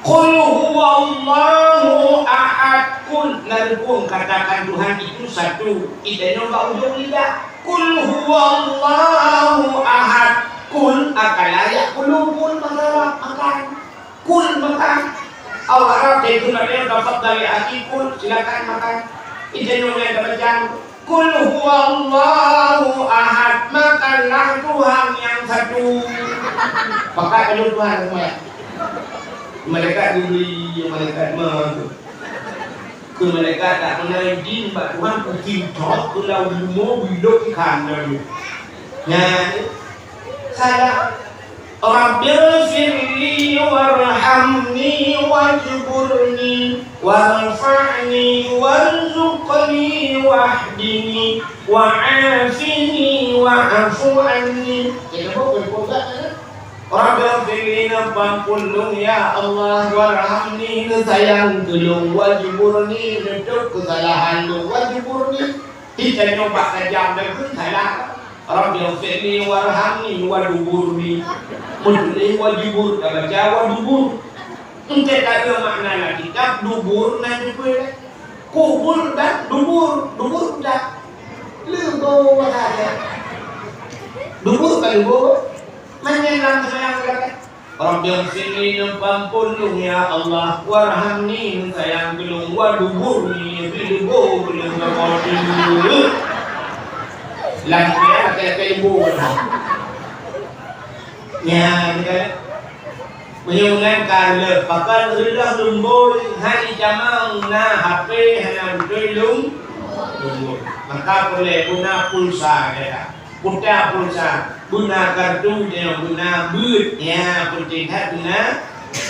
Speaker 1: Qul huwallahu ahad. Qul larkum katakan Tuhan itu satu. Idanya enggak ujung lidah. Qul huwallahu ahad. Qul akan layak qulubun makan. Qul makan. Awak Arab itu nak dapat dari hati qul silakan makan. Idanya yang baca Qul huwallahu ahad. Makanlah Tuhan yang satu. Pakai kalau Tuhan semua. Malaikat diberi malaikat ke malaikat tak mengenai jin Pak Tuhan berkintot ke laut lumur bilok ikan dulu. Ya, salah. Rabbirfirli warhamni wajburni warfa'ni warzuqni wahdini wa'afini wa'afu anni. Kita bukan Rabbighfirlina pampunung ya Allah warhamni sayang tulung wajiburni nutup kesalahan lu wajiburni kita nyoba kejam dan pun salah Rabbighfirli warhamni waduburni mudli wajibur kalau Jawa dubur ente kata makna lah kitab dubur nanti pun kubur dan dubur dah lego ada dubur kan dubur menyelam sayang kata Rabbighfirli pampunung ya Allah warhamni sayang belum waduburni bilbo belum ngawati langkah kayak ibu ya kita menyungkan lepakan rilah lumbur hari jamang na HP hana lum maka boleh guna pulsa ya putar pulsa guna kartu yang guna but ya penting hat guna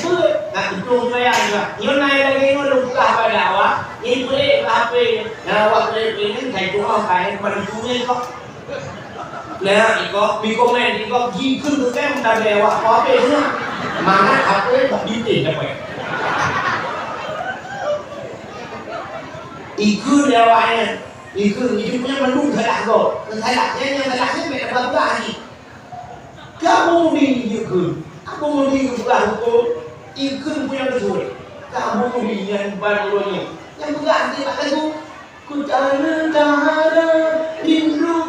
Speaker 1: but nak hitung saya juga nyonai lagi lupa pada awak ini boleh HP yang awak boleh pengen kayak doa kayak pentingnya kok nah ikut di komen ikut jikun tu kan dah lewat apa ni mana apa tak detail apa ikut lewatnya ikut itu punya mendung salah kau salahnya yang salahnya mereka berapa ni kamu ni ikut kamu ni berapa ikut punya betul kamu ni yang barunya yang berganti pada tu ku tahara rindu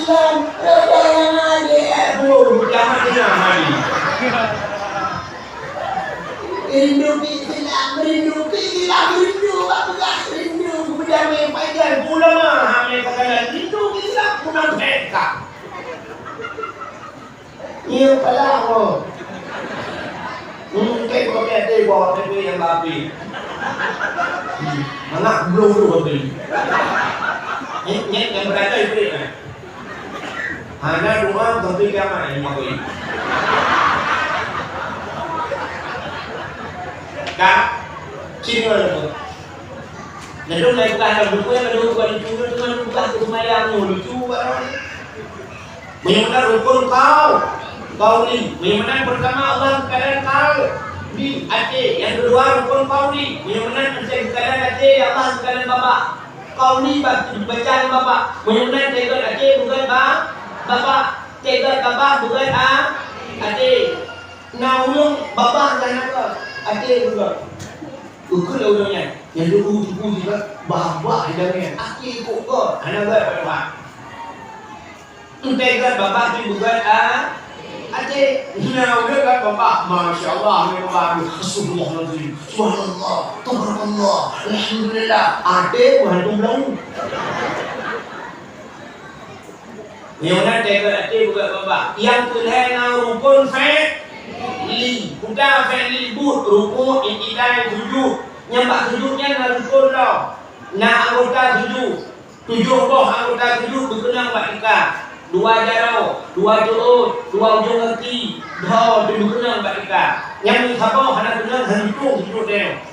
Speaker 1: Islam jangan abu jangan mati rindu Islam rindu berdamai panjang ulama hame katakan rindu Islam punan mereka ia pala mungkin kau kata bawa TV yang babi anak belum babi nyet yang berada itu hanya rumah tapi kamar yang mau ini kak Cina itu lalu naik ke atas buku yang ada buku lucu dengan buka rumah yang lucu menyebutkan rukun kau ni menyebutkan pertama Allah sekalian kau di Aceh yang kedua rukun kau ni menyebutkan sekalian Aceh Allah sekalian bapak kau ni bacaan bapak menyebutkan tegot Aceh bukan bapak tegot bapak bukan Aceh naulung bapak dan apa Aceh juga ukur laulungnya yang dulu juga bapak hidangnya Aceh ikut kau anak bapak tegot bapak tu bukan Aceh naulung kan bapak Masya Allah memang Subhanallah Subhanallah Tabarakallah Alhamdulillah Aceh bukan tumbelang yang mana tegot Aceh bukan bapak yang kelihatan rukun li bukan fi'li but rukun iktidai sujud nyembah sujudnya na rukun dah na anggota sujud 7 boh anggota sujud berkenang batika 2 jaro 2 juud 2 ujung kaki 2 berkenang batika yang sabah hana kenang hitung sujud dia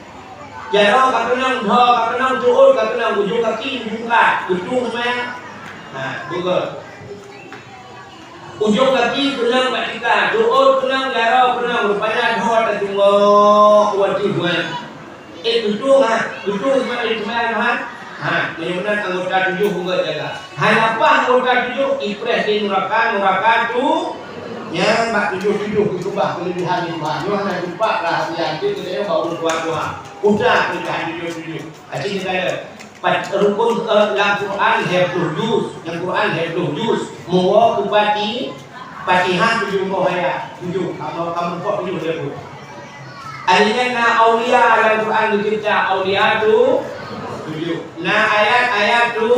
Speaker 1: jaro kakenang 2 kakenang juud kakenang ujung kaki buka ujung semua juga ujung kaki kenang batika juud kenang jaro kenang rupanya 2 tak tunggu wajib ujung semua itu semua kemudian anggota 7 juga jaga hanapa anggota 7 impres di neraka tu yang bak 7 kubah kelebihan itu hanya lupa rahasia itu dia baru dua udah kelebihan 7 acing kata rukun dalam Quran hafdzul juz yang Quran hafdzul juz muwa kubati Fatihah 7 ayat 7 kamu kok 7 dia pun alina aulia dalam Quran dicerita aulia tu 7 nah ayat tu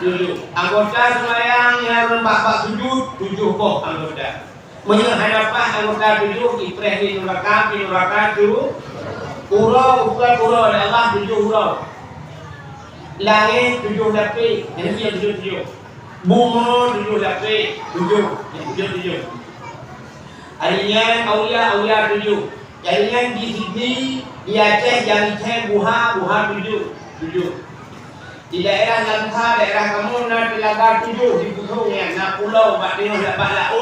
Speaker 1: 7 anggota sembahyang yang membak sujud 7 kok anggota menghadapah anggota 7 ipreh di neraka tu urau bukan urau Allah 7 urau langit 7 lapis yang 7 bumi 7 lapis 7 alinya aulia 7 jaringan di Sydney di Aceh yang Buha 7 Di daerah Langka, daerah Kamuna, Telaga 7 di Puthongnya, nak pulau buat tengok dapat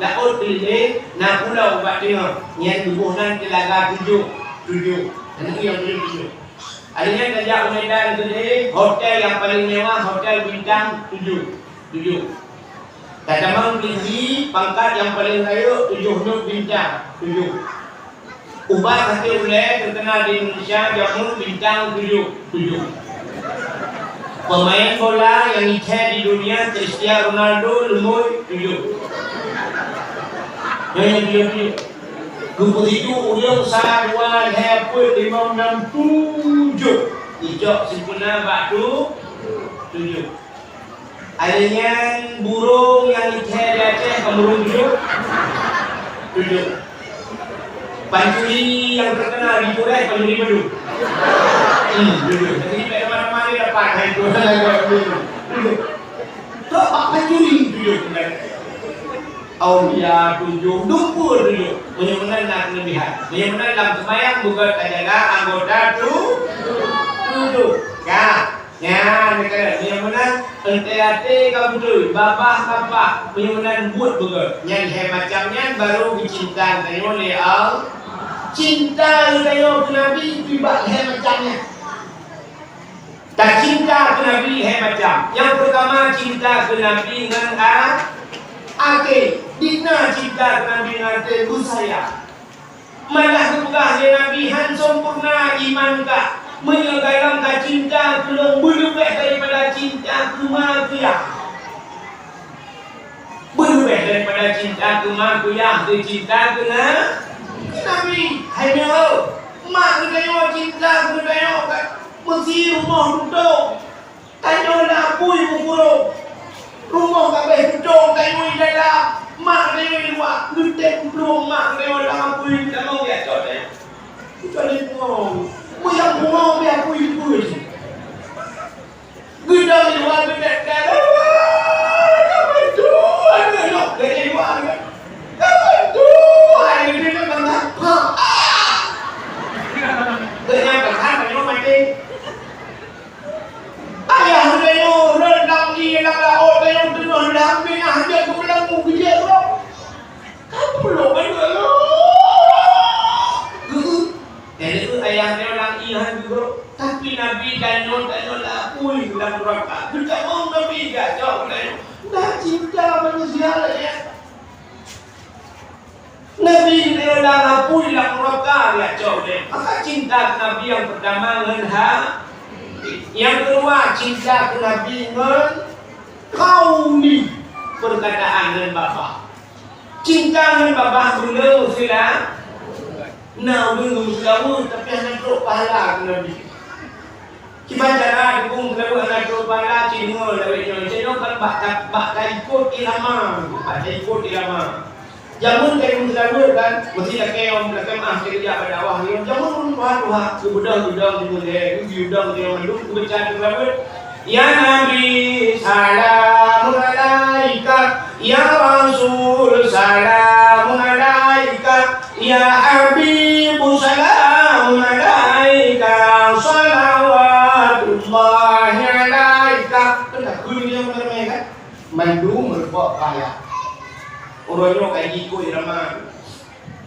Speaker 1: laut pilih, nak pulau buat tengok. Yang tubuhnan Telaga 7. Dan itu yang pilih 7. Adanya kerja Medan sendiri, hotel yang paling mewah, hotel bintang 7. Kadang tinggi, pangkat yang paling kaya 7 bintang 7. Ubah kata uleh terkenal di Indonesia, jamu bintang 7. Pemain bola yang hit di dunia Cristiano Ronaldo lumui 7. Yang 7. Kemudian ulang saluan heput 567. Ijok sempurna batu 7. Adanya burung yang hit di Aceh kemurung 7. Pancuri yang terkenal di Korea pancuri madu. Jadi mana-mana dia dapat itu. Tak pancuri 7. Aulia 7, dumpur 7. Menyempurna nak kelebihan. Menyempurna dalam sembahyang bukan adalah anggota 7. Ya, menyempurna ente kamu babah menyempurna buat bukan. Yang macamnya baru dicinta oleh Allah. Cinta kayo ke Nabi tiba macamnya. Tak cinta ke Nabi macam. Yang pertama cinta ke Nabi dengan ake. Dina cinta ke Nabi dengan busaya. Malah kebugah ke Nabi han sempurna iman ka. Menyegalang ka cinta belum berlebih daripada cinta ke manusia. Berlebih daripada cinta ke manusia ke cinta ke Nabi. Hai melo, mak kita cinta kita mesti rumah duduk. Tayo na apoy mukuro. Rumah kabeh duduk tayo dalam. Mak tayo luar gede belum mak tayo dalam apoy kita mau ya cote. Kita ni mau. Muyang mau ya apoy apoy. Gede luar gede kan. Apa tu? Ada nak gede luar kan. Apa tu? Hai gede kan apa? Ternyata kan memang mati. Ayah tayo rendang di dalam laut tayo tengah lambi ada kepelamu kerja tu. Kamu belum ada. Jadi tu ayah tayo lang ihan juga. Tapi Nabi tayo lapui dalam neraka. Kita mau Nabi gak jauh tayo. Dah cinta manusia lah ya. Nabi tayo lang lapui dalam neraka ya jauh deh. Maka cinta Nabi yang pertama dengan yang kedua cinta ke Nabi dengan kaumi perkataan dengan bapa. Cinta dengan bapa belum sila. Belum sila tapi anak teruk pahala ke Nabi. Kita cara dukung selalu anak teruk pahala cingol dari Indonesia kan bak ikut irama. Jamun kayak musyawarah kan, mesti nak keom kerja pada awal ni. Jamun Tuhan kebudang di mulia, kebudang di manduk bercakap musyawarah. Ya Nabi salamun alaika, ya Rasul salamun alaika, ya Habib salamun alaika, salawatullahi alaika. Kenapa kuliah mereka manduk merbok kaya. Orangnya kayak gitu irama.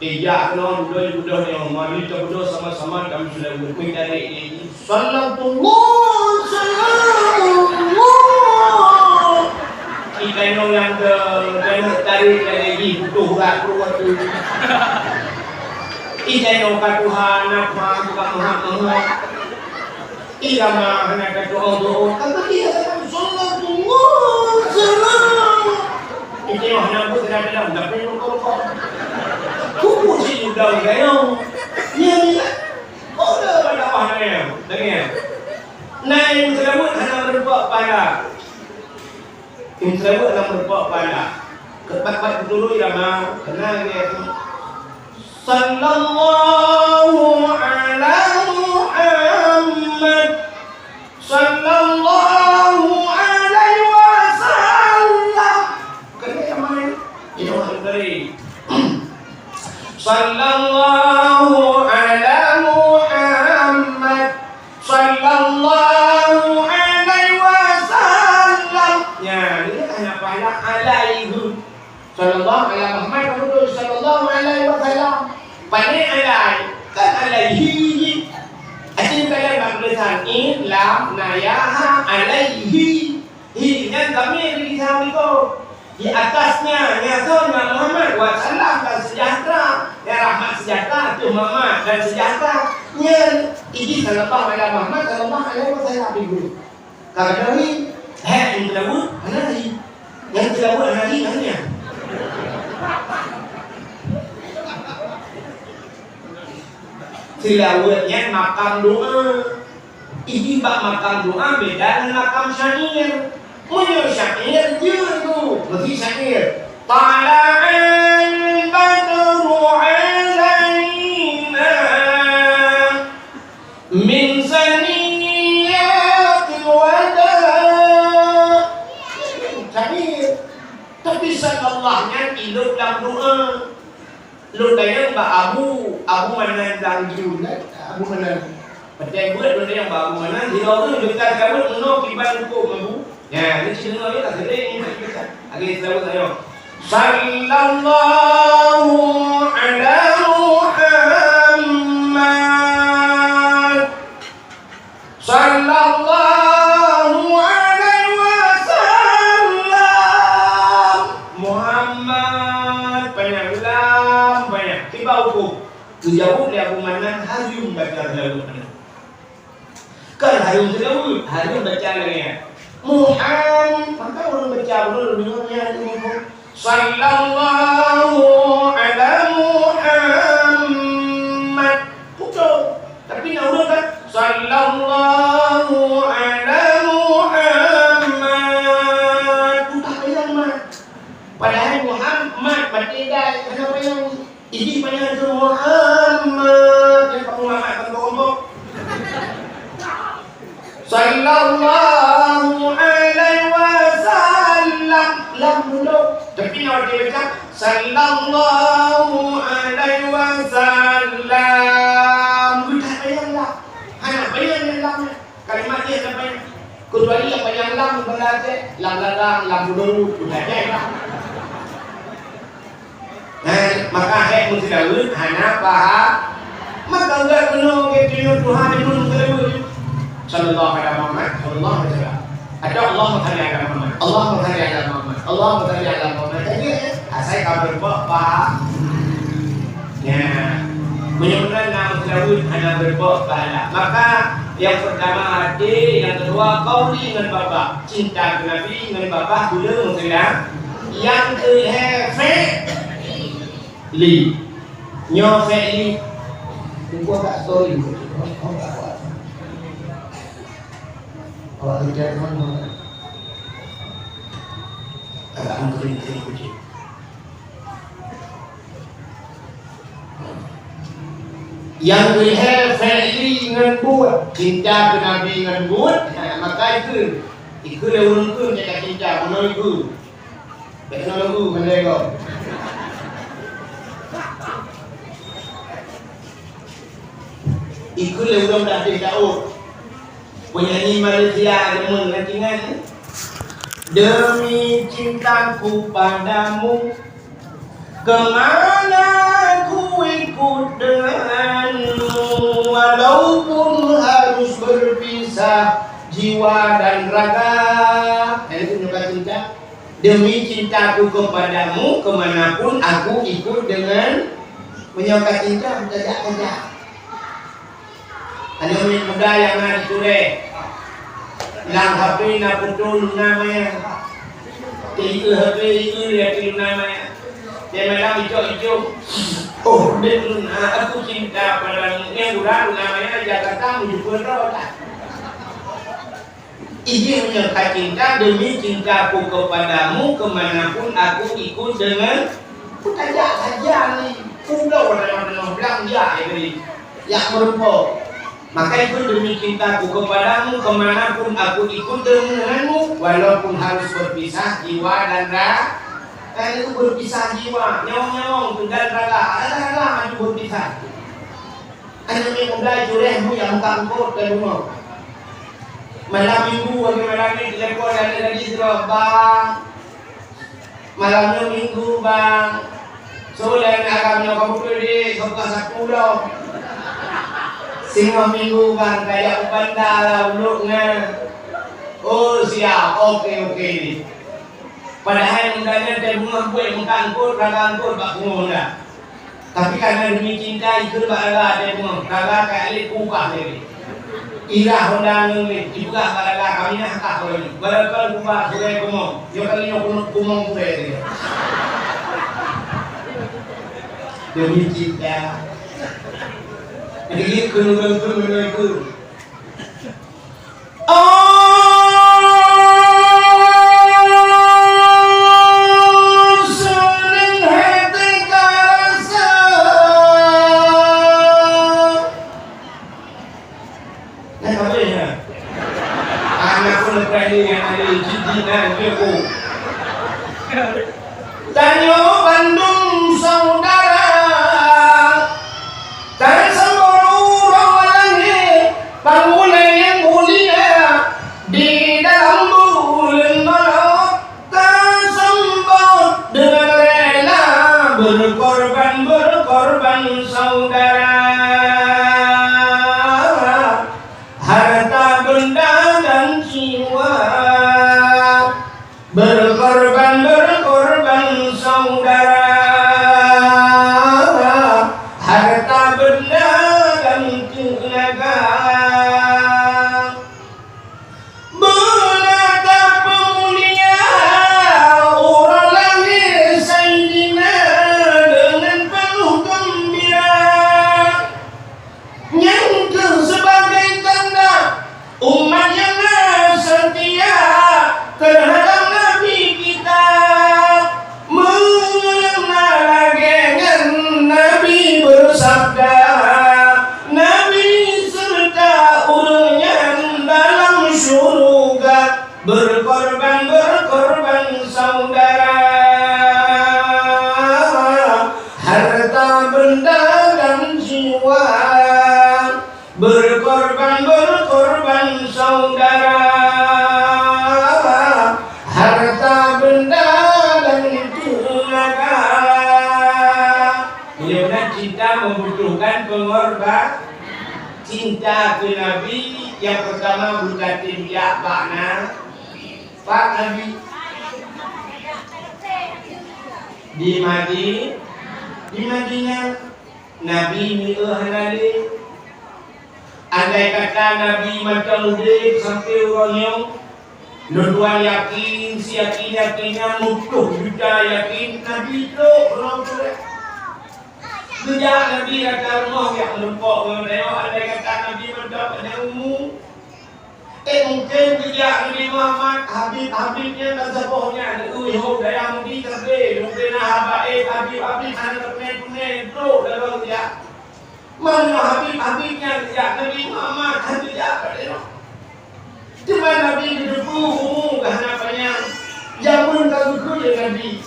Speaker 1: Dia non budak yang mari kita sama-sama kami sudah berkuih dari ini. Sallallahu kita yang dari itu keluar tu. Ijai Tuhan apa bukan Muhammad. Irama hanya doa. Kata dia sallallahu itu yang nak buat dalam tapi rokok. Kupu si sudah gayung. Ni ada pada mana? Dengar. Naik tersebut hanya berbuat pada. Tersebut hanya berbuat pada. Kepat dulu irama kena dia. Sallallahu ala Muhammad. Sallallahu alaihi wasallam. Sallallahu ala Muhammad. Sallallahu alaihi karena pahala alaihi sallallahu alaihi Muhammad Rasul sallallahu alaihi wasallam. Pandai alai kan alaihi. Asyik kalian bertulisan in lam nayaha alaihi. Ini kami di sana itu. Di atasnya nyatanya Muhammad wasallam dan sejahtera, ya rahmat sejahtera itu Muhammad dan sejahtera nya ini sallallahu alaihi Muhammad sallallahu alaihi wasallam ibu. Kalau ini yang dilawut anari, yang dilawut anari namanya. Tilawatnya makam doa. Ini bak makam doa beda dengan makam syair. Punya syair dia tu, bagi syair. Tala'al badru alaina min saniyatil wada. Syair. Tapi sallallahu iluk dalam doa. Lu tanya Mbak Abu mana dalam jual, Abu mana? Percaya buat lu yang Mbak Abu mana? Di bawah tu dekat kamu menok kiban hukum Abu. Ya, ini cerita ni tak sedih ni. Lagi selalu saya. Sallallahu ala Muhammad. Sallallahu alaihi wasallam. Muhammad banyak lam banyak. Tiba hukum. Dijawab oleh Abu Manan Harum baca selalu. Kan Harum selalu, Harum baca lagi. Muhammad, maka orang baca dulu dengarnya ini. Sallallahu ala Muhammad. Betul. Tapi nak urut kan? Sallallahu ala Muhammad. Bukan yang mat. Padahal Muhammad bertidak. Kenapa yang ini banyak tu Muhammad? Yang kamu Muhammad kan bohong. Sallallahu alaihi wasallam. Lam dulu. Tapi kalau dia baca sallallahu alaihi wasallam. Bukan bayang lam. Hanya bayang yang lam. Kalimat dia sampai kecuali yang bayang lam berarti lam dulu. Bukan bayang. Maka hek mesti dahulu hanya faham. Maka enggak penuh ketujuh Tuhan itu terus. Sallallahu alaihi Muhammad sallallahu alaihi wasallam. Ada Allahumma shalli ala Muhammad. Allahumma shalli ala Muhammad. Allahumma shalli ala Muhammad. Jadi saya kabar apa? Ya. Menyebutkan nama tersebut hanya berbuat pahala. Maka yang pertama hati, yang kedua qauli dengan bapa. Cinta ke Nabi dengan bapa dulu mestilah. Yang ketiga li. Nyo li. Tunggu tak story. Awak kerja mana? Agak mungkin kunci. Yang berhal fa'li dengan buat cinta ke Nabi dengan buat, maka itu orang tu jaga cinta menunggu. Teknologi menjaga. Ikut orang dah tahu. Penyanyi Malaysia demun lantingan. Demi cintaku padamu, kemana ku ikut denganmu, walaupun harus berpisah jiwa dan raga. Itu juga cinta. Demi cintaku kepadamu, kemanapun aku ikut dengan menyokong cinta berjaya. Ada orang muda yang nak ditulis lang HP nak betul namanya tiga HP itu dia pilih namanya dia malam hijau-hijau. Oh dia aku cinta padamu yang budak namanya Jakarta menuju Purwokerto. Ini menyangka cinta demi cintaku kepadamu kemanapun aku ikut dengan kutajak saja ni pulau orang-orang bilang dia yang merupakan. Maka itu demi cintaku kepadamu kemanapun aku ikut denganmu, walaupun harus berpisah jiwa dan raga. Kan itu berpisah jiwa, nyawang-nyawang dan raga, ada maju berpisah. Ada yang mulai jurehmu yang tangkut ke rumah. Malam minggu bagi malam ini telepon ada lagi bang Malamnya minggu bang. Soalnya agamnya kamu pede, kamu kasar pulau. Semua minggu bang, kayak bandar lah uluknya. Oh siap, oke. Padahal mudahnya dia bunga buat muka angkut, raga angkut, bak bunga dah. Tapi karena demi cinta itu bak raga dia bunga, raga kayak alit kubah dia. Irah honda ngeng dibuka pada kami nak kah kalau ni. Berapa kubah sudah kumong, yo kali yo kumong sudah dia. Demi cinta. Jadi kenu. Tanyo Bandung saudara, tersemburu rawalane bangunan yang mulia di dalam bulan Maret, tersembur dengan rela berkorban saudara, harta benda dan jiwa berkorban saudara, harta benda dan tenaga, betapa mulia orang lahir Sayyidina dengan penuh gembira, nyangka sebagai tanda umat yang setia terhadap bersabda Nabi serta urungan dalam syurga berkorban saudara, harta benda dan jiwa berkorban saudara, harta benda dan tenaga. Cinta membutuhkan pengorban. Cinta ke Nabi yang pertama bukan tindak makna Pak Nabi di Madinah Nabi milih. Andai kata Nabi macam mudik sampai orang yang yakin, si yakinnya mutuh juga yakin Nabi itu belum boleh. Sejak Nabi kata rumah yang lempok mengenai andai kata Nabi mendapat ilmu. Mungkin sejak Nabi Muhammad Habibnya dan sepuhnya Uyuh daya mudi terbe mungkin habaib Habib sana terpenuh itu dalam dia. Mana Habibnya sejak Nabi Muhammad sejak pada cuma Nabi hidupu umum kehanapanya jamun kaguku ya Nabi.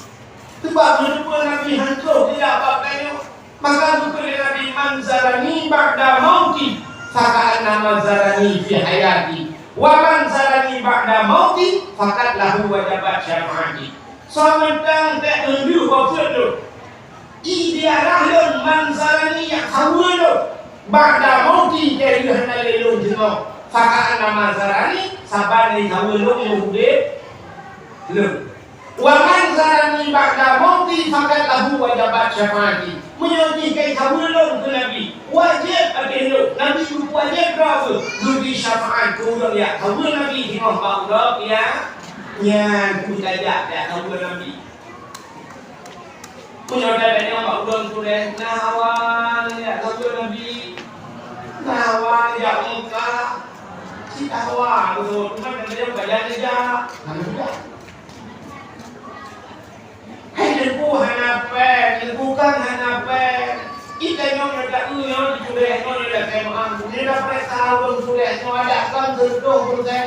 Speaker 1: Sebab hidupu Nabi hancur tidak apa-apa. Maka zukur Nabi manzarani ba'da mauti faka'anna manzarani fi hayati wa manzarani ba'da mauti fakat lahu wajabat syafa'ati. Sementang tak unduh waktu idiarah lun manzarani yang hawulun ba'da mauti dari hendak lelun jenuh faka'anna manzarani sabani hawulun yang hudib lun wa manzarani ba'da mauti fakat lahu wajabat syafa'ati. Menyuntikkan hawulun ke Nabi wajib akhirnya Nabi itu wajib berapa beri syafaat ke orang ya hawul Nabi himah ba'udah ya aku tajak tak hawul Nabi punya yang ba'udah sudah nawal ya hawul Nabi nawal ya muka si tawa tu cuma dia bayan saja alhamdulillah. Hidupku hanapan, bukan hanapan. Kita yang ada yang sudah yang ada kemah, ini dapat tahun sudah yang ada kan 70%,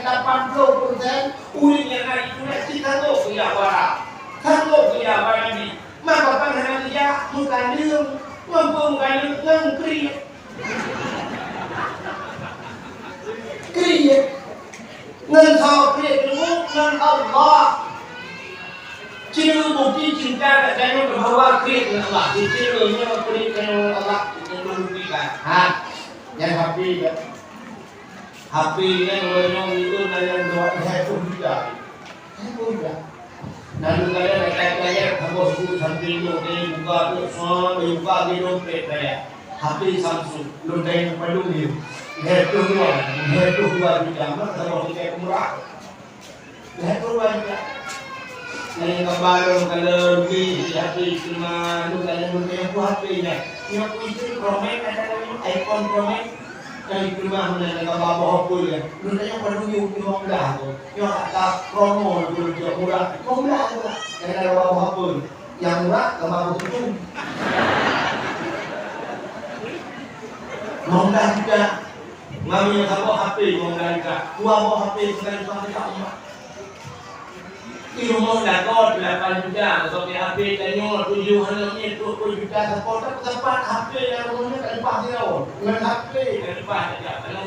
Speaker 1: 80%, ulinya naik sudah kita tu ya wara, kan tu ya wara ni. Maka pandangan dia bukan dia, bukan ngengkri, kriye, ngengkau kriye dulu ngan Allah. Cina bukti cinta tak tengok bahawa klik dengan Allah. Cinanya klik dengan Allah yang merugikan. Yang happy kan? Happy kan orang itu dalam doa saya pun tidak. Saya pun tidak. Lalu kalian kata-kata habis itu sampai itu buka tu semua buka di dompet saya. Happy Samsung, lontai yang perlu ni. Itu dua juga. Maka kalau kita murah, itu dua juga. Yang kabar kalau di hati cuma lu kalau yang buat ini, yang itu promek ada iPhone promek yang di rumah mana yang kabar apa ya, lu yang perlu yang murah tu, yang ada promo tu yang murah tu, yang ada apa yang murah kabar itu, murah juga, mami yang kabar HP murah juga, gua bawa HP sekarang cuma tak. Ilmu dapat 8 juta, atau HP tanya 7 halnya 20 juta, tempat HP yang rumahnya tak lepas dia, dengan HP tak lepas saja.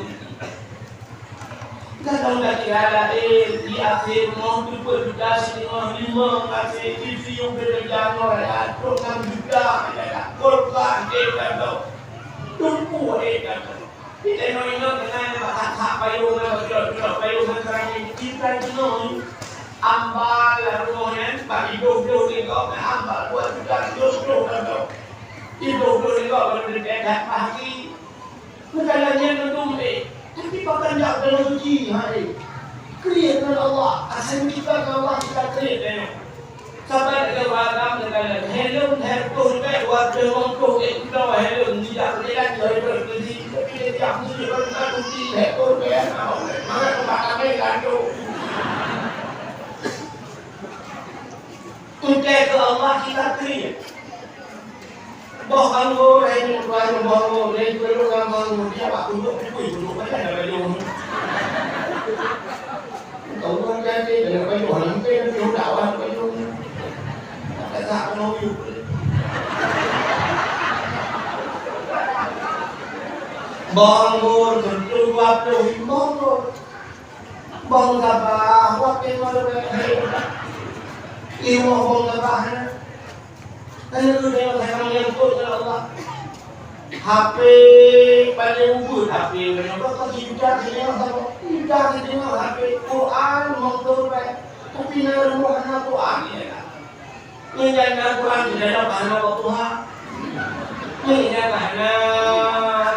Speaker 1: Kita tahu tak kira di akhir rumah 20 juta, sini rumah 5, akhir TV yang berjalan ada 6 juta, ada korban, kita tahu, tumpu kita tahu. Kita nak dengan hak payung, payung sekarang kita tahu. Ambal rumahnya, bagi 20 ni kau ambal buat juga 20 kau. 20 ni kau kalau berdekat pagi. Bukannya tentu tapi pakai jak dalam suci hari. Create dengan Allah, asal kita dengan Allah kita create dengan. Sampai ada agam dengan hello herko ke waktu mongko itu hello tidak tidak jadi berkesi tapi dia mesti berkesi herko ke mana pakai gandu. Untuk ke Allah kita kriya. Bohong ini bukan bohong, ini perlu ngomong dia pak duduk macam ada baju. Kau orang jadi dengan baju nanti dia dakwah baju. Tak tak mau. Bohong tentu waktu bohong. Bohong apa? Waktu malu ilmu hukum kebahagiaan. Dan itu dia orang yang kuat dengan Allah. HP pada ubud HP berapa kali juga dia sama. Juga dia HP Quran motor baik. Tapi nak rumah anak Quran ni lah. Ini jangan Quran tidak ada bahasa Tuhan. Ini jangan bahasa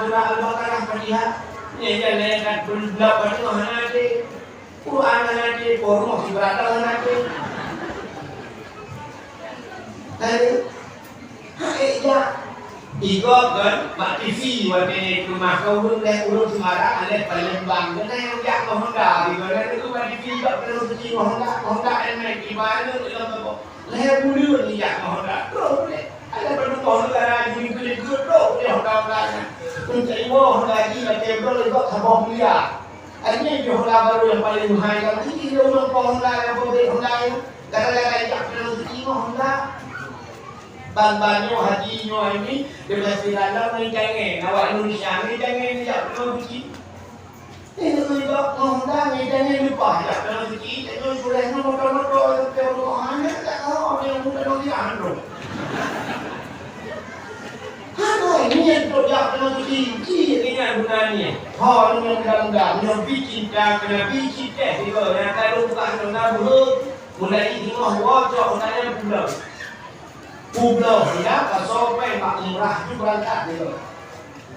Speaker 1: surah Al-Baqarah Fatihah. Ini jangan benda pada mana di Quran mana di Quran masih berada mana di. Jadi, ya, iko kan, mak TV waktu rumah kau urut Semarang ada Palembang, dan yang jak Honda, iko kan itu mak TV tak perlu cuci Honda enak gimana tu dalam apa? Leher bulu ni jak Honda, terus ada perlu Honda lagi beli terus dia Honda lagi, untuk ibu Honda lagi macam berapa iko sabah mulia, ini Honda baru yang paling mahal kan, ini dia orang Honda yang boleh Honda itu, kadang-kadang jak perlu cuci Honda. Ban-bannya hajinya ini dia dalam ni jangan awak Indonesia ni jangan dia perlu cuci. Ini juga Honda ni jangan lupa dia perlu cuci. Jangan boleh motor-motor perlu hanya tak tahu dia perlu dia anu. Ini yang dia perlu cuci ini gunanya. Hal yang mudah-mudah yang bikin dah kena bikin teh dia yang kalau bukan Honda mulai ini mah wajah Honda pulau. Pulau dia sampai Pak Umrah itu berangkat dia.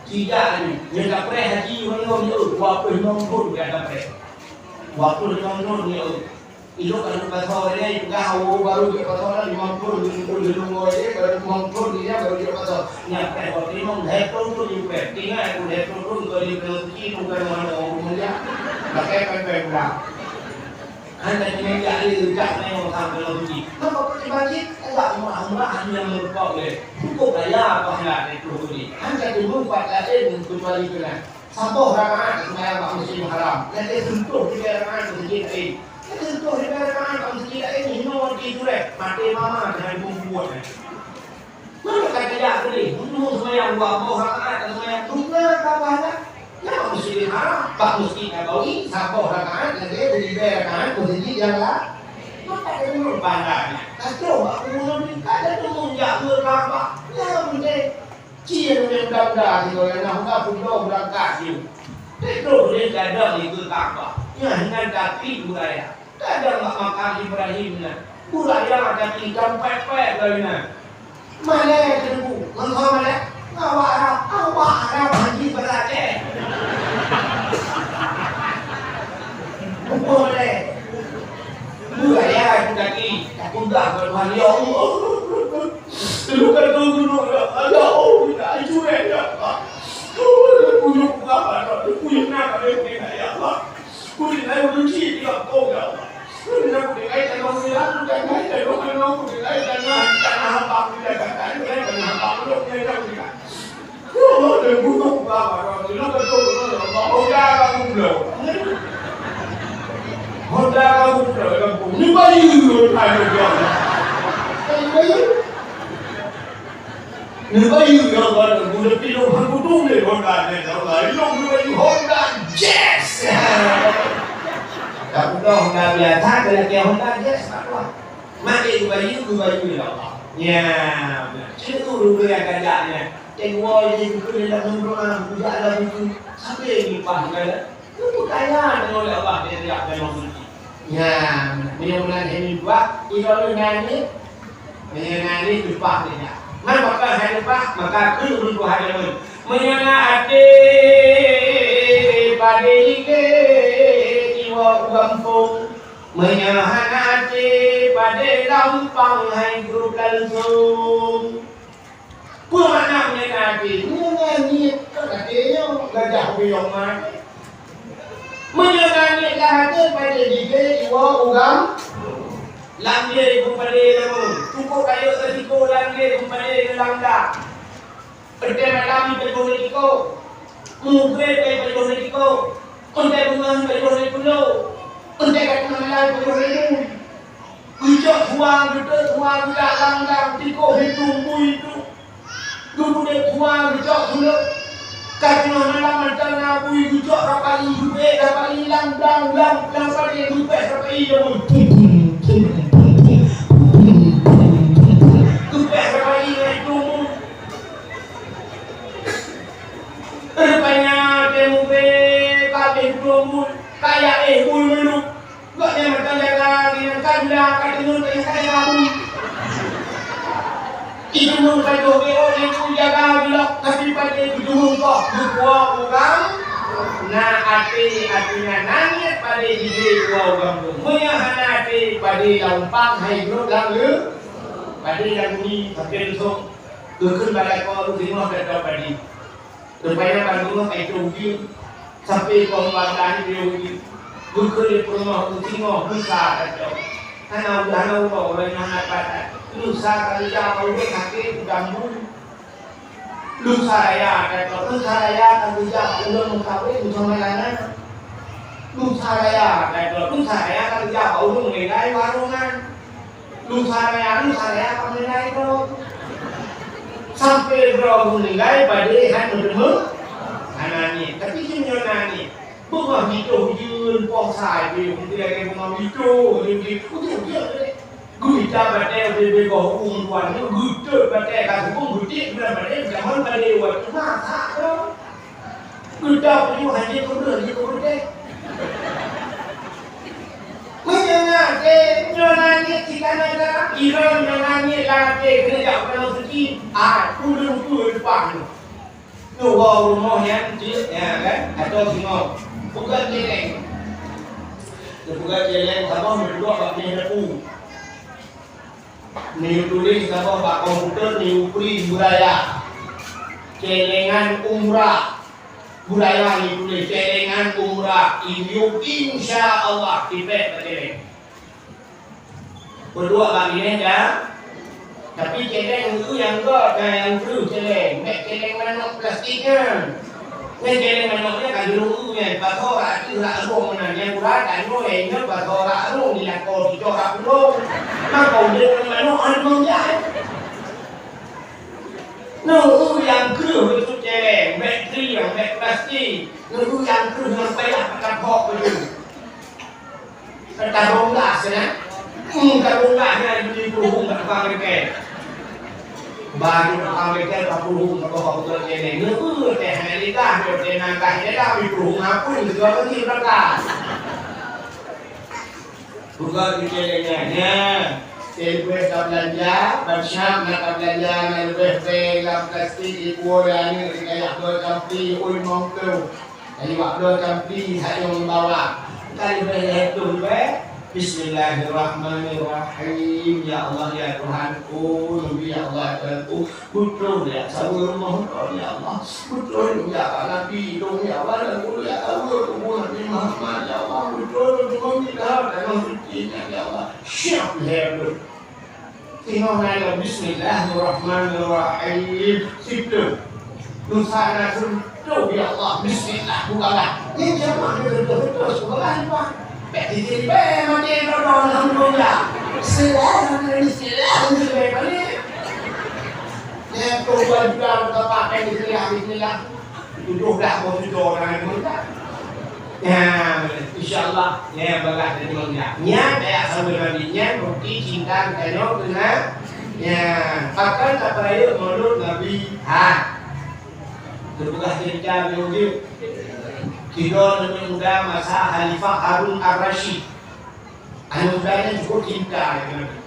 Speaker 1: Tidak ni, dia tak pernah haji orang dia. Waktu nongkrong dia tak pernah. Waktu nongkrong dia. Itu kalau pasal dia itu kau baru dia pasal 50 dulu dia baru nongkrong dia baru dia pasal. Nyampe waktu nong headphone tu juga. Tinggal aku headphone tu kalau dia pergi bukan mana orang dia. Pakai pen-pen. Anda ini jadi dekat dengan orang berlebih. Kenapa pergi masjid? Tak murah-murah yang merupakan oleh cukup bayar apa hendak itu ni. Anda dulu buat lain kecuali kena. Sampai rakaat sembahyang kat masjid haram. Nanti sentuh tiga rakaat masjid lain. Nanti sentuh tiga rakaat kat masjid lain. Hino di turek. Mati mama dengan pembuat. Mana kata dia tadi? Hino sembahyang buat rakaat sembahyang tunggu kapan? Ya masjid haram. Pak masjid Nabawi sampai rakaat nanti dari rakaat masjid yang lah. Maka menurut pandangnya. Kacau aku menurut kada tu munjak berapa. Ya mungkin cia yang dah kalau nak nak pun berangkat dia. Itu dia kada itu apa. Ya dengan kaki budaya. Kada makam Ibrahim na. Budaya kaki kampek-pek lainnya. Mana tu? Mengkau mana? Awak Arab haji berada. Boleh. Budaya kaki kuda bermana ya Allah. Lu kan dulu ada tidak cuek ya. Punya apa? Punya nak ada ya Allah. Punya nak uji dia kau ya Allah. Punya nak dia kaya kalau dia tu kan kaya kalau dia kaya jangan apa dia kan jangan apa dia kan. Oh, dia butuh apa? Lu kan dulu Allah kamu belum. Honda kamu belum. Ni bayu ada dia. Ni bayu yang ada budak pilih berkutung ni Honda ni. Long ni bayu Honda Jazz. Tak tahu Honda biasa kalau Honda Jazz apa? Mati bayu ni Allah. Ya, itu dulu yang kerjanya. Tengok je kita dalam doa, puja Allah itu sampai limpah kan. Itu kaya dengan oleh Allah dia tidak dalam suci. Ya, mudah-mudahan ini buat kalau nyanyi lupa dia. Mana bakal saya lupa maka itu hari ini. Menyana ate pada ike jiwa kampung. Menyana ate pada lampang hai grup langsung. Pun mana menyanyi, kan katanya gajah biong mana. Menyanyi hati pada diri jiwa ugam, langit kepada kamu, cukup kayu tertiko langit kepada langda. Pertama kami berpolitiko, mungkin berpolitiko, untuk bunga berpolitiko, untuk kata malam berpolitiko. Ujak buang tidak langgang, tiko hitung itu. Dulu dia buang gejok dulu. Kalau malam macam ngabui gejok rapali duit, rapali hilang rapali duit, rapali jauh. Duit rapali itu. Rupanya temu be kabeh kumul kayak bulu. Gak dia macam jaga dia kadang kadang kayak kamu. Itu mungkin doa itu jaga bilak tapi pada itu kok dua orang na artinya nangis pada diri dua orang tu menyahana hati pada lampang hai grup lalu pada yang ini pakai besok turun pada kau semua dah pada rupanya bandung hai rugi sampai pembangunan dia rugi turun rumah tengok besar dah anak orang yang pada lusa kerja kalau kaki gambung lusa raya kerja udah mengkawin udah melayan lusa raya kerja udah mengenai warungan lusa raya mengenai itu sampai berapa mengenai pada hari bertemu anaknya tapi nani bunga hijauยืน posai dia kayak bunga hijau dia Gita pada bego umwan itu gita pada kampung gita pada zaman pada waktu masa tu gita punya haji kuda menyenang nyanyi kita nak Iran nyanyi lagi kerja kalau suci kuda depan tu rumah yang ya kan atau semua bukan jelek apa berdua baknya depu Niu tulis apa Pak Komputer Niu Pri budaya celengan umrah budaya Niu tulis celengan umrah Ibu insya Allah tipek celeng berdua bagian ya tapi celeng itu yang enggak yang perlu celeng celeng manok plastiknya celeng manoknya kan dulu batora itu lah rumah yang kurang kan yang batora rumah ni lah kau dicorak dulu Nah kau dia mana ada menjadi. Nunggu yang kerja itu celeng, bateri yang plastik. Nunggu yang kerja yang payah pakai hok itu. Kita romlas ya. Kalau enggaknya di peruhung tak tukang bengkel. Baru tukang bengkel tak peruhung tak bawa betul ini. Teh Amerika, teh nangkahnya dah di peruhung apa ni? Juga pergi berangkat. Bukan bicaranya. Lebih tak belanja, bersyam nak belanja, lebih pegang plastik ikut yang ni kayak berkampi, mongkel. Jadi waktu kampi saya membawa. Kali berhitung Bismillahirrahmanirrahim. Ya Allah ya Tuhanku, Nabi ya Allah ya Tuhanku, betul ya sabar mohon ya Allah, betul ya Nabi dong ya Allah dan ya Allah Nabi Muhammad ya Allah, betul dengan kita dalam sucinya ya Allah. Siap leher. Tengoklah Bismillahirrahmanirrahim. Situ. Nusa nasrul ya Allah, Bismillah bukalah. Ini jamaah betul-betul sekolah Pak. Jadi mati rodon alhamdulillah. Silakan balik. Ya coba juga kita pakai bismillah. Duduk dah mau tidur orang itu tak. Ya, insyaallah ya bagas dari mana. Nya kayak sama nabinya bukti cinta kayo kena. Ya, akan tak perlu mulut Nabi. Terbuka cerita beliau. Tiga muda masa Khalifah Harun Ar-Rasyid. Mudanya cukup cinta dengan Nabi.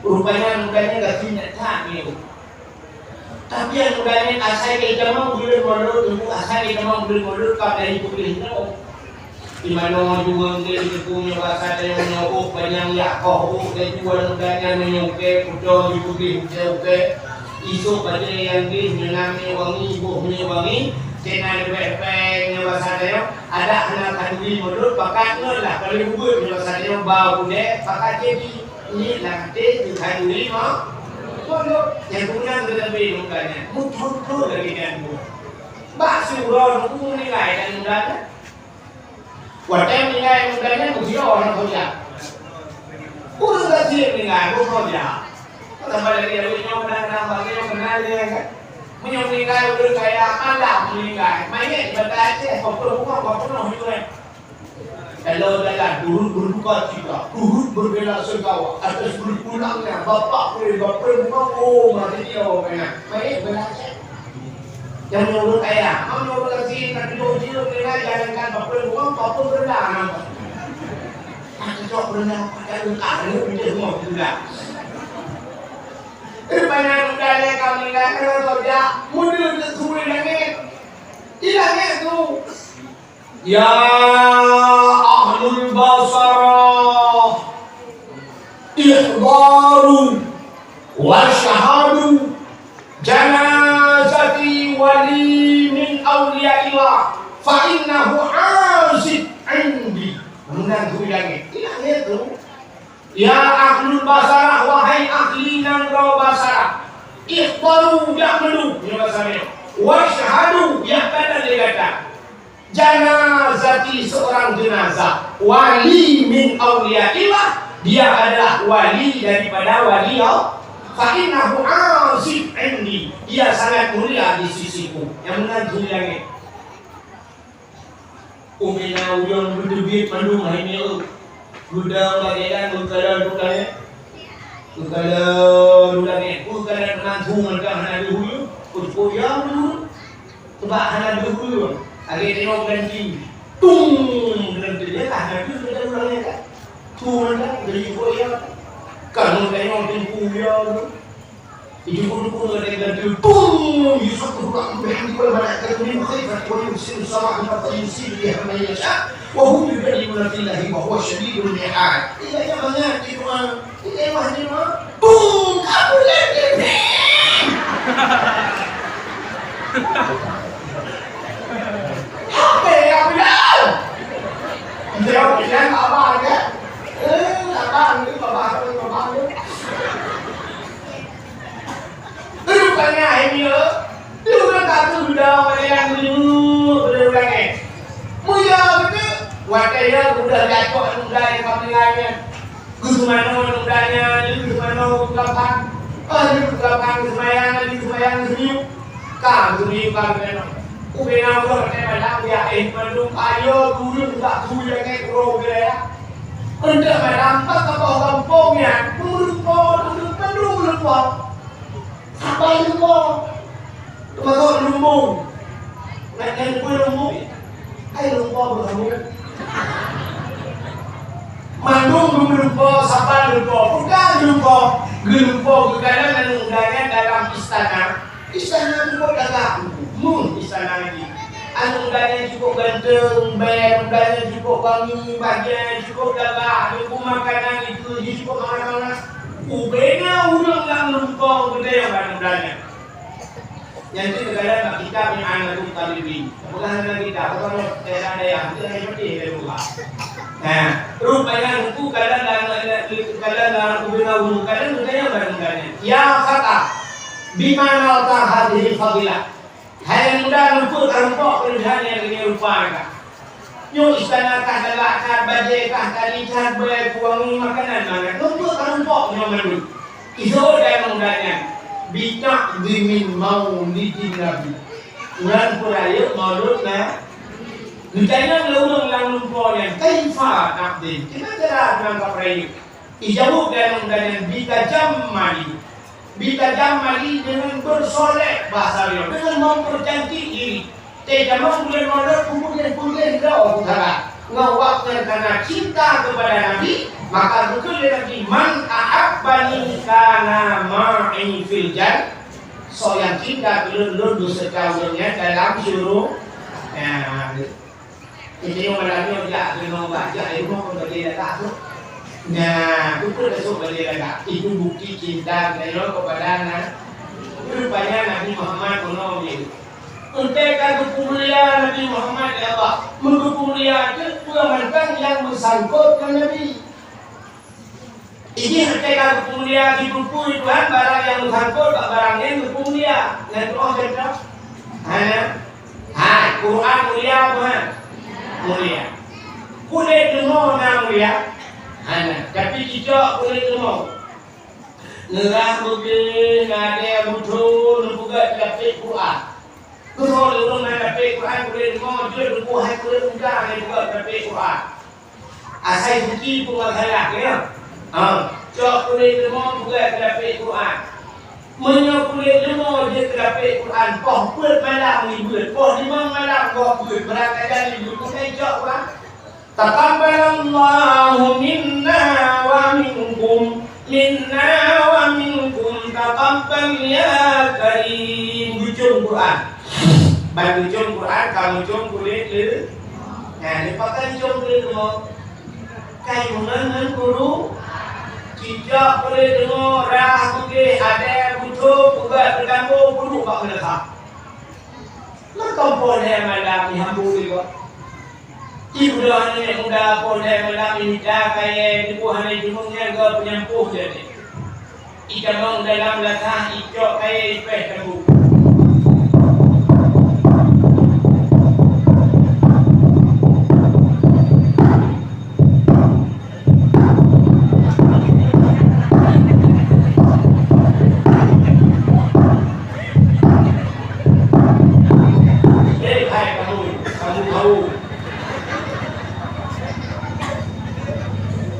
Speaker 1: Rupanya mudanya tak cinta tak ni. Tapi yang mudanya asal kita mau boleh mulut, asal kita mau boleh mulut kau dari boleh tahu. Di mana juga dia punya bahasa dia menyokok banyak ya kau dia jual mudanya menyokok putus di boleh isu pada yang dia menami wangi buahnya wangi. Kena lebih bahasa dia ada anak kandung mulut pakai lah kalau ibu bahasa dia bau deh pakai jadi ini nanti kandung mah mulut yang punya lebih mukanya mulut lagi kan bu basi uron pun nilai dan mudanya wadah nilai mudanya mesti orang kerja urus gaji nilai bu kerja tambah lagi ada yang nambah yang kenal dia kan meninggal udah kayak malam meninggal mainnya ibadah aja kopro juga kalau dah dulu buka juga dulu berbela sungkawa atas berpulangnya bapak mati dia mainnya belajar yang nyuruh kayak mau nyuruh lagi nanti dia jangankan bapak berenang nampak cocok berenang pakai luka dia semua juga. Banyak udara kami nak kerja, mundur ke suri langit, hilangnya tu. Ya ahlul basarah, ihdaru wa syahadu janazati wali min awliyaillah, fa innahu azib indi. Mundur suri langit, hilangnya tu. Ya ahlul basarah, wahai ahli nangro basarah, ikhbaru ya'malu ya basarah, washhadu ya'bada legata janazati seorang jenazah wali min awliyaillah, dia adalah wali daripada wali Allah. Fa innahu azib indi, dia sangat mulia di sisiku. Yang menantu langit umina uyon berdebit mandung hari ni Gudang bagian kalau menantu mereka hana dulu, kuya dulu, sebab hana dulu, agak tengok ganti, ganti dia hana dulu kita ulangnya kan, mereka beli kuya, kalau tengok kuya dulu, itu pun ada ganti, Yusuf kurang berhenti kalau banyak kali mukhalifat kalau Yusuf sama dengan Yusuf dia hanya وهم يجادلون في الله وهو شديد المحال. إذا jangan di rumah, ini mah di rumah, kamu lagi. Apa yang bilang? Dia bilang apa aja? Apa ini bapak ini? Bukannya ini loh, dia udah kata sudah yang berulang mulia betul. Wakaya sudah jatuh sudah yang kapingnya. Gusmano mudanya, Gusmano kapan? Kapan semayang senyum. Kan senyum kan. Ubena udah pakai malam dia mendung ayo turun tak tuh yang kayak pro gitu ya. Untuk merampak ke bawah kampungnya, lupa. Apa lupa? Kalau lumbung, nak kue lumbung, ay lupa berkamu. Mandung lupa, siapa lupa? Bukan lupa, kadang undangnya dalam istana cukup dalam, istana lagi. Undangnya cukup ganteng, undangnya cukup wangi, bagian cukup dalam, makanan itu cukup mana-mana. Ubenya ulang lang lupa gede yang undangnya. Yang itu kadang kita punya anak itu talibin, bukan hanya kita, kalau ada yang itu seperti itu juga. Nah, rupanya itu kadang ubenya ulang, kadang undangnya undangnya. Ya kata, bimana otak hati fadilah. Hai muda lupa terlupa kerjaan yang ini rupakan. Yo istana kah dalak kah bajai kah tali kah boleh kuangi makanan mana. Lupa terlupa nyaman. Iso dan mudanya. Bitak dimin maulidin nabi. Ulan puraya maulud na. Nujanya ngelulung lang lumpanya. Kaifa takdim. Kita tidak menangkap rayu. Ijawab dan mudanya. Bita jamali dengan bersolek bahasa dia, dengan mempercantik diri. Tidak boleh modal kemudian kau utara. Ngawaknya karena cinta kepada Nabi, maka betul lagi man ahabbani kana ma'i fil jan. So yang cinta belum sekawinnya dalam syuruh. Nah, ini yang malamnya tidak baca ilmu pembelajaran tak. Nah, itu besok balik lagi. Itu bukti cinta beliau kepada anak. Rupanya Nabi Muhammad menolong. Untukkan kemuliaan Nabi Muhammad ya Allah. Mengkemuliaan kemantan yang bersangkut dengan Nabi. Ini untukkan kemuliaan dipupui Tuhan barang yang bersangkut barang yang kemuliaan. Dan itu orang kata, Quran mulia Tuhan, mulia. Kulit dengar nama mulia. Tapi kita boleh terima. Nerah mungkin ada muncul juga dapat Quran. Kalau orang nak dapat Quran boleh terima, dia lupa hai boleh enggak ada juga dapat Quran. Asal bukti pun masalah ya. Cak boleh terima juga dapat Quran. Menyo boleh terima dia dapat Quran. Poh buat malam ni buat. Poh 5 malam kau buat berangkat dari buku cak Quran. Taqabbalallahu minna wa minkum taqabbal ya karim. Hujung Quran. Bagi hujung Quran kamu hujung kulit le. Nah, ni pakai hujung kulit mo. Kai mengenal guru. Tidak boleh dengar rah buke ada butuh juga bergambung guru pak mereka. Lekam boleh malam ni hambu juga. Ibu dah ni muda boleh malam ini dah kaya ibu hari jumungnya ke penyempuh jadi. Ikan long dalam latah icok kaya ipeh tebu.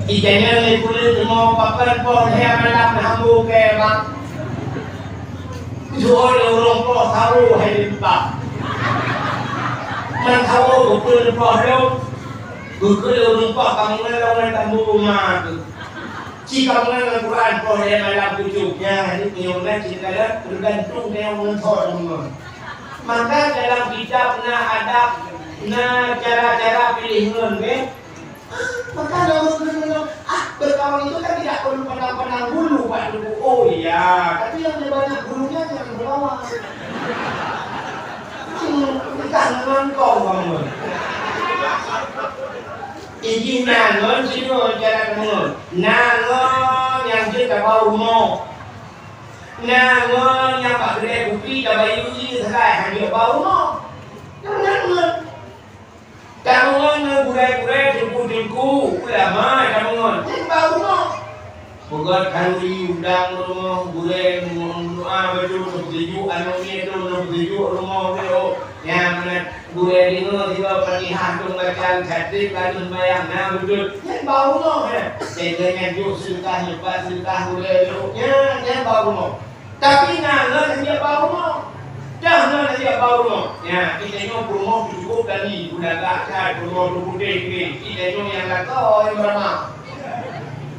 Speaker 1: Ikannya ni kulit mau pakai pohon yang malam hambu ke bang. Jual orang poh tahu hai limpa. Man tahu bukan poh lo, bukan orang poh kamu ni orang tamu rumah tu. Jika mengenal Quran poh yang malam pucuknya, ini punya cerita dah tergantung dengan orang tua semua. Maka dalam kitab ada cara-cara pilihan ke. Maka orang berkawan itu kan tidak perlu pandang-pandang bulu Pak Dulu. Oh iya, tapi yang banyak bulunya jangan berlawan. Kangen kau bangun. Ini nangon sini cara nangon. Nangon yang kita bau mo. Nangon yang Pak Gede Bukti coba ini sekarang hanya bau mo. Nangon. Kamungan gulai-gulai jengku-jengku ulama kamungan bau mo buat kandi udang rumah gulai doa baju setuju anu itu setuju rumah beliau Yang mana gue dengar juga pernikahan tu macam cantik kalau sembahyang nah betul. Yang bau no kan. Jangan juk sedekah lepas sedekah boleh eloknya yang bau no. Tapi nak dia bau no. Jangan dia bau no. Ya, kita ni promo cukup kali guna tak promo tu putih. Kita ni yang kata oh yang berapa.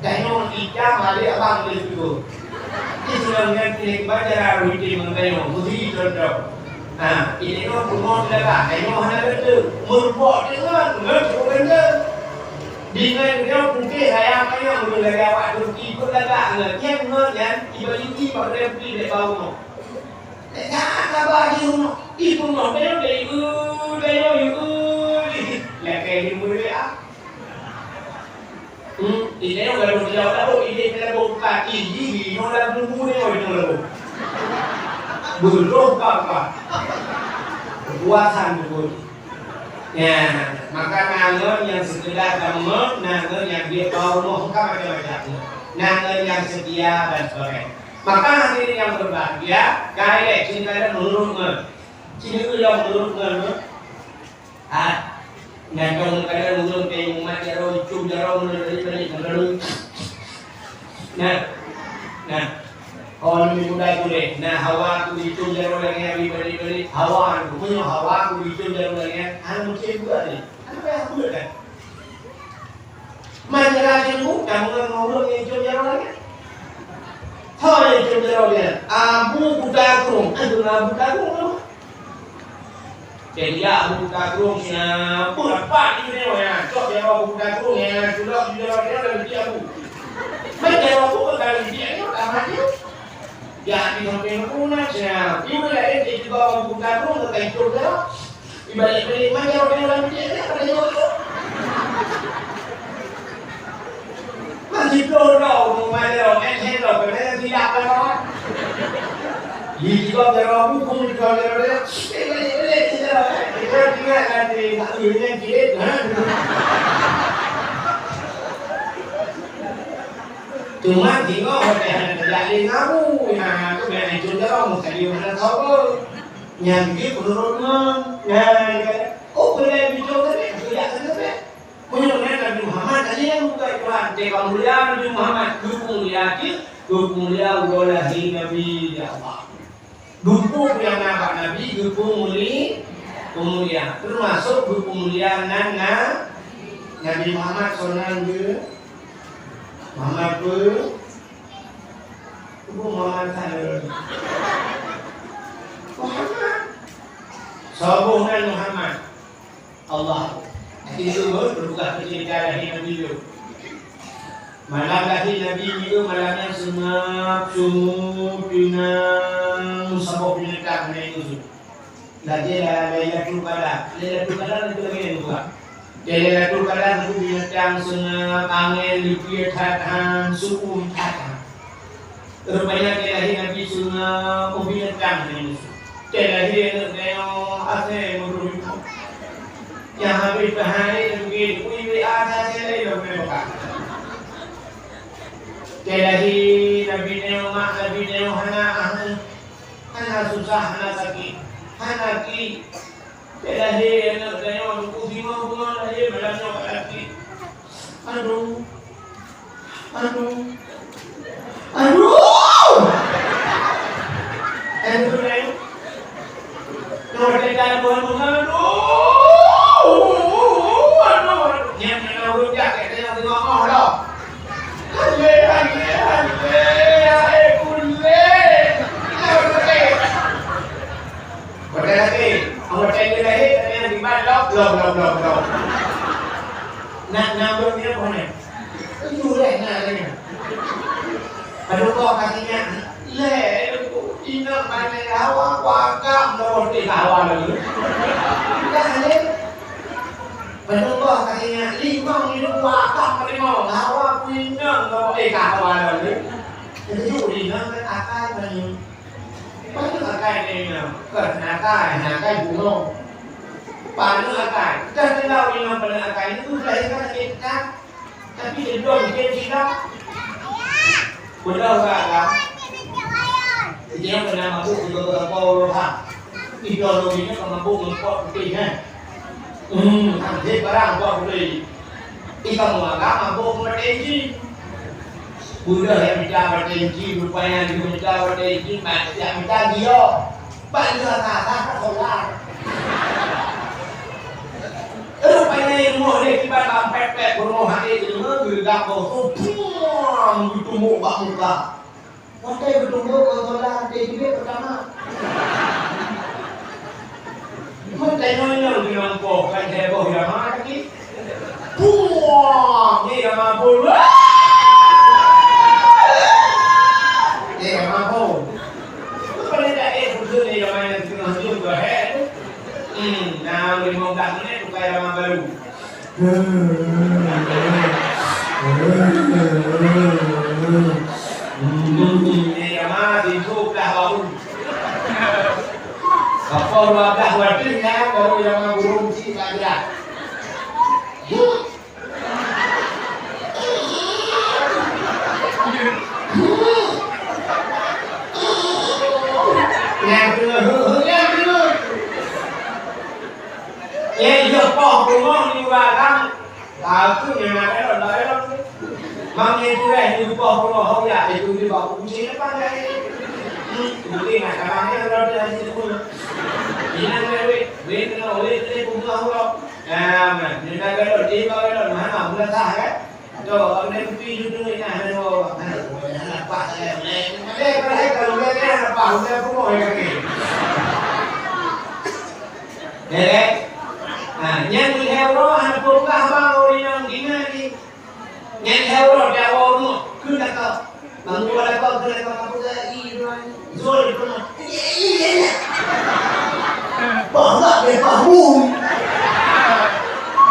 Speaker 1: Kaino ijam ada abang boleh tu. Ini sebenarnya kita baca rutin mengenai mesti contoh. Ini no promo dah, kaino hana betul. Merbot dengan ngerti dengan dia putih saya apa yang boleh awak Turki pun dah ngerti kan ibu-ibu pada pergi dek bau no. Tak bagi no. Ibu no dia ibu lekai ibu dia. Ini orang berjauh dah, ini kita buka ini, orang belum ni orang itu belum apa, puasan betul. Ya, maka nangan yang sekedar kamu, nangan yang dia tahu mau macam-macam, nangan yang setia dan sebagainya. Maka hadirin yang berbahagia, kaya cinta dan menurut cinta itu yang menurut Yang kadang-kadang ulun kayak umat jarau, icum jarau, menurut-menurut menurut. Nah, orang lebih muda itu deh. Nah, hawa tu icum jarau lagi, beri hawa tu punya hawa tu icum jarau lagi. Anak mungkin juga deh. Apa yang aku kan? Majalah cipu, kamu kan ngobrol yang icum jarau lagi. Tahu yang icum jarau dia? Abu budak kurung, aduh budak kurung. Jadi Abu Kagrung siapa dapat ini ya. Cok dia Abu Kagrung ya, sudah dia lebih Abu. Macam Abu kalau dia ni amat dia. Ya di samping punah saya. Ibu dah dia juga Abu Kagrung ke itu dah. Ibalik-balik macam dia lebih dia pada itu. Masih pelorong macam macam pada tidak pelorong. Ini juga berlaku komunikasi dia. Kita tinggal nanti nak ujian kita. Cuma tengok hotel jadi ngamu. Nah, tu biar itu jalan mesti dia mana tahu. Yang dia penurutnya, oh boleh bicara ni, boleh ada. Punya Nabi Muhammad tadi yang buka Quran. Jika mulia Nabi Muhammad, dukung mulia ulalahi Nabi Allah. Dukung yang nampak Nabi, dukung mulia. Termasuk dukung mulia Nabi Muhammad SAW. Muhammad pun, Muhammad SAW. Muhammad. Sabuhan Muhammad. Allah. Itu berbuka kecintaan dari Nabi itu. Malam lahir Nabi itu malamnya sumuk pinang sabuk pinang itu. Lagi Lailatul Qadar. Lailatul Qadar itu lagi yang buka. Lailatul Qadar itu pinang sengap angin lipir tatan suku tatan. Rupanya lahir Nabi sengap pinang itu. Lahir asal menurut yang habis bahaya begitu, ini ada saya lebih buka. Jadi Nabi Muhammad, Nabi Muhammad, hana susah, hana sakit, hana ki. Jadi anak saya waktu kumau kumau lagi berlaku lagi. Aduh. Aduh lagi. Nomor kita bukan aduh. Yang menurut jaket yang ngomong dah. Nak nambah dia mana? Itu leh nak leh. Aduh kau kakinya leh. Ina mana hawa wakam nomor tiga hawa lagi. Dah leh. Aduh kau kakinya lima ini wakam lima hawa punya nomor tiga hawa lagi. Itu di mana akai banyak. Banyak akai ni nak. Kerana akai bunga. Panas akai. Dah tahu yang panas akai itu lahirkan kita. Tapi dia belum kita. Benar tak? Dia pernah masuk ke beberapa orang. ideologinya kemampu mengkot putih kan. Hampir barang kok putih. Ikan menganggap mampu bertensi. Buddha yang minta bertensi, rupanya juga minta bertensi, masih yang minta dia. Banyak kata solar. Rupanya ilmu ni kita kampet-pet bermoh hati itu bergak bau buang bertumbuh bak muka. Pakai bertumbuh ke solar dia pertama. Mentenyonya lebih nampak kan heboh yang mana lagi. Buang ni yang mampu. Ni yang mampu. Pada dah khusus ni yang mana kita juga head. Nah, 15 menit tukar ramah baru. Ni ramah tidur dah baru. Kapal dah wadah ya, baru ramah burung si saja. Bỏ cái ngon như bà đang cứ như là cái lần đấy lắm mang nghe tôi này như bỏ cái ngon không dạ thì tôi đi bỏ cũng chế nó bắt đây tôi đi này cả bạn ấy đâu đây thì tôi nhìn anh đây bên nó lên cũng không đâu mà nhìn ra cái lần đi cái lần mà nó ra xa hết rồi ông đây tuy như tôi này này rồi là bạn này đây cái này cần cái là bảo đây cũng ngồi cái gì đấy yang di hero anak purga bang orang gina di yang hero jawa no kena kau bangun pada kau kena kau apa lagi zul itu no bangga berpahum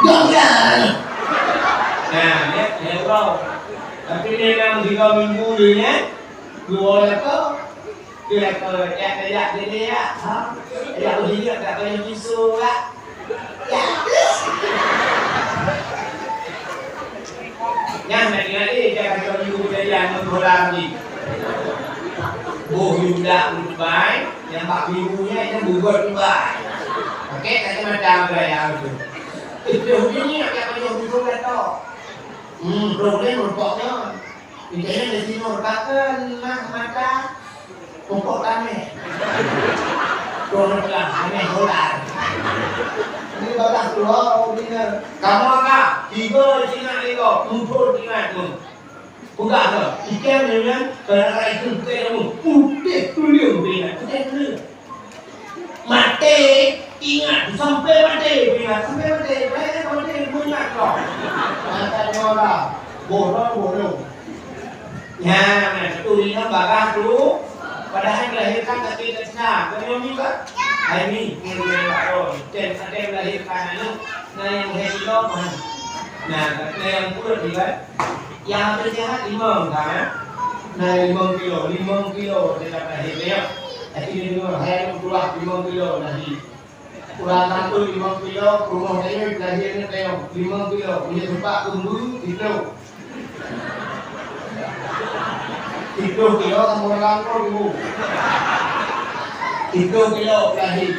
Speaker 1: jangan nah hero tapi dia yang 3 minggu ni dua kau dia kau ya dia ya dia tak boleh bisu lah. Nhân này nghe đi cho cho yêu cái nhà mình thôi làm gì bồ dùng đạo một bài nhà bạn vì vui nhé nó bùi vượt một bài kết cái mà trao về à rồi điều như là cái bây giờ mình không lên đó rồi lên một cọ nữa thì thế này thì một bác mà ta không có ta mẹ rồi nó làm hai ngày thôi lại ini batas keluar ini kamu apa tiga cina itu muncul cina itu bukan tu ikan dengan kerana itu kamu putih tuliu bina putih tuliu mati ingat sampai mati bayar mati punya kau mata orang bodoh ya nah tulinya bagas dulu padahal dilahirkan ketika Cina kemudian juga ini baru dan ada yang dilahirkan anak nah yang helo kan nah yang kurang juga yang tersehat 5 kan nah 5 kilo dia dapat lahir tapi dia lahir keluar 5 kilo nanti kurang satu 5 kilo rumah saya lahirnya tengok 5 kilo punya tempat tunggu itu 3 kilo kamu orang dulu 3 kilo lahir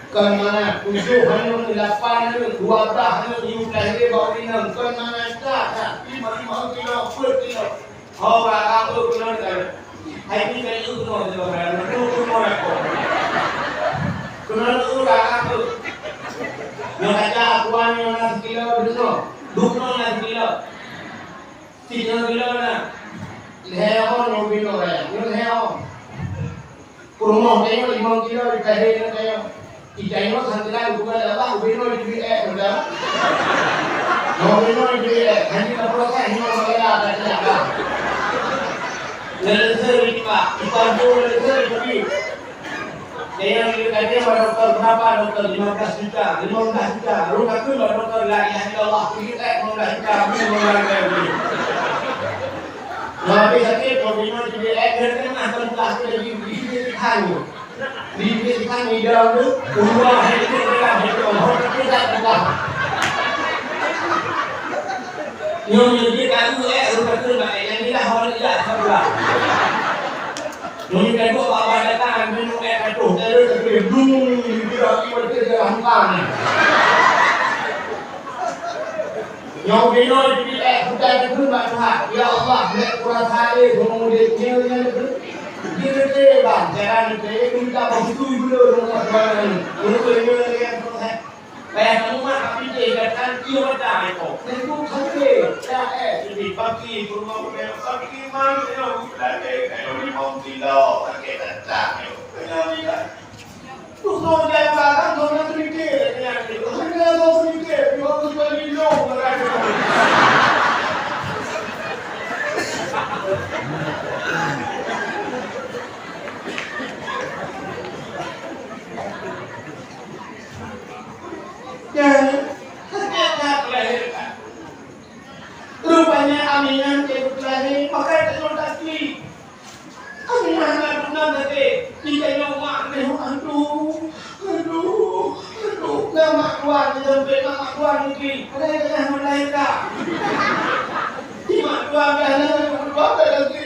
Speaker 1: ke mana 7 hanya 8 hanya 12 hanya you lahir bawa minum ke mana tak 5 kilo 10 kilo orang kamu kena kan hai ni kan you kena orang tu kena aku orang kamu yang kata akuan yang 6 kilo dulu nak kilo 3 kilo na Leo no vino raya, no leo. Kurmo tengo 5 kilo di kahir no tengo. Ikaino santila bukan apa, vino di udah. No vino di hani na proses ini magala ada apa. Lelser ini Pak, ikan lelser ini. Yang kita dokter berapa dokter 15 juta, 15 juta. Rumah tu dokter lagi hanya Allah kita 15 juta, ini Nabi sakit kalau bina jadi air kan tempat lagi di kan di dalam tu uang hari itu dalam itu orang tidak ada yang jadi kamu rumah tu nak yang ni lah orang tidak sabar yang kan bawa datang minum air tu terus dia dung dia kita dalam kan. Yang bina dipilih bukan itu Tuhan. Ya Allah, nek kurang hari kemudian dia bang, jangan dia minta begitu dulu dengan orang. Dulu yang Tuhan. Kayak kamu mah tapi dia kan dia macam itu. Itu sampai ya jadi pagi rumah punya pagi mana yang udah kayak di mau kilo pakai tetap kenapa tu kalau dia belakang kalau sedikit dengan itu hanya kalau sedikit dia harus beli long rupanya aminan dia berlari pakai teknologi aminan nggak tadi kita nyoba aduh nama keluar sampai nama keluar lagi ada mereka di mana keluar lagi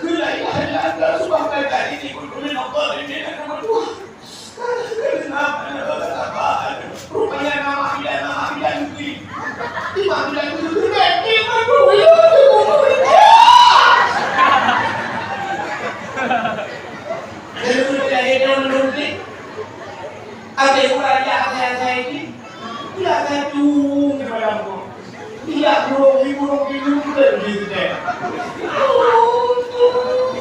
Speaker 1: gila ada sebab mereka ini kumpulin apa ini kenapa rupanya nama bidan di mana ada orang yang saya ini tidak satu kepadamu tidak burung begitu deh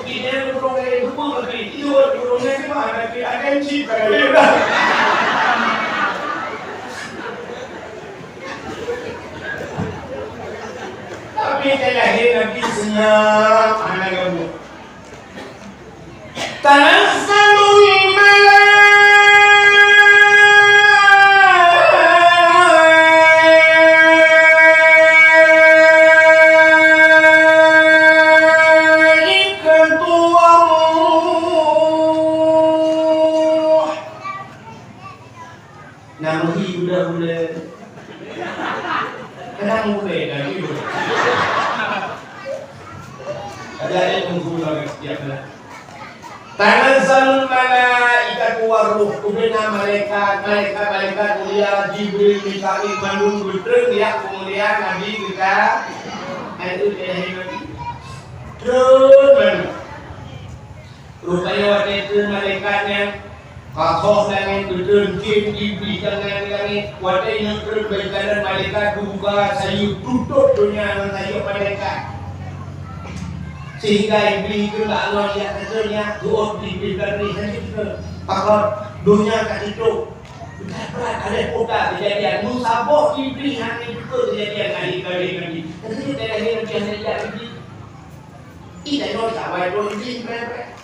Speaker 1: ini burung itu pun begitu burungnya gimana ada yang cipta tapi saya lahir nanti senyap anak kamu tanazalul Tanazzalul malaikatu waruh kemudian malaikat mulia Jibril Mikail menunggu ya kemudian Nabi kita itu Nabi terus rupanya waktu itu malaikatnya kakoh langit betul kim iblis dengan langit waktu yang berbaikan malaikat buka sayur tutup dunia dan sayur malaikat sehingga iblis itu tak Allah lihat hasilnya doa iblis dari hasil pakar dunia kat itu berat ada kota kejadian musabah iblis hanya itu kejadian kali tapi kita lahir biasa lihat iblis ini no sampai do iblis berapa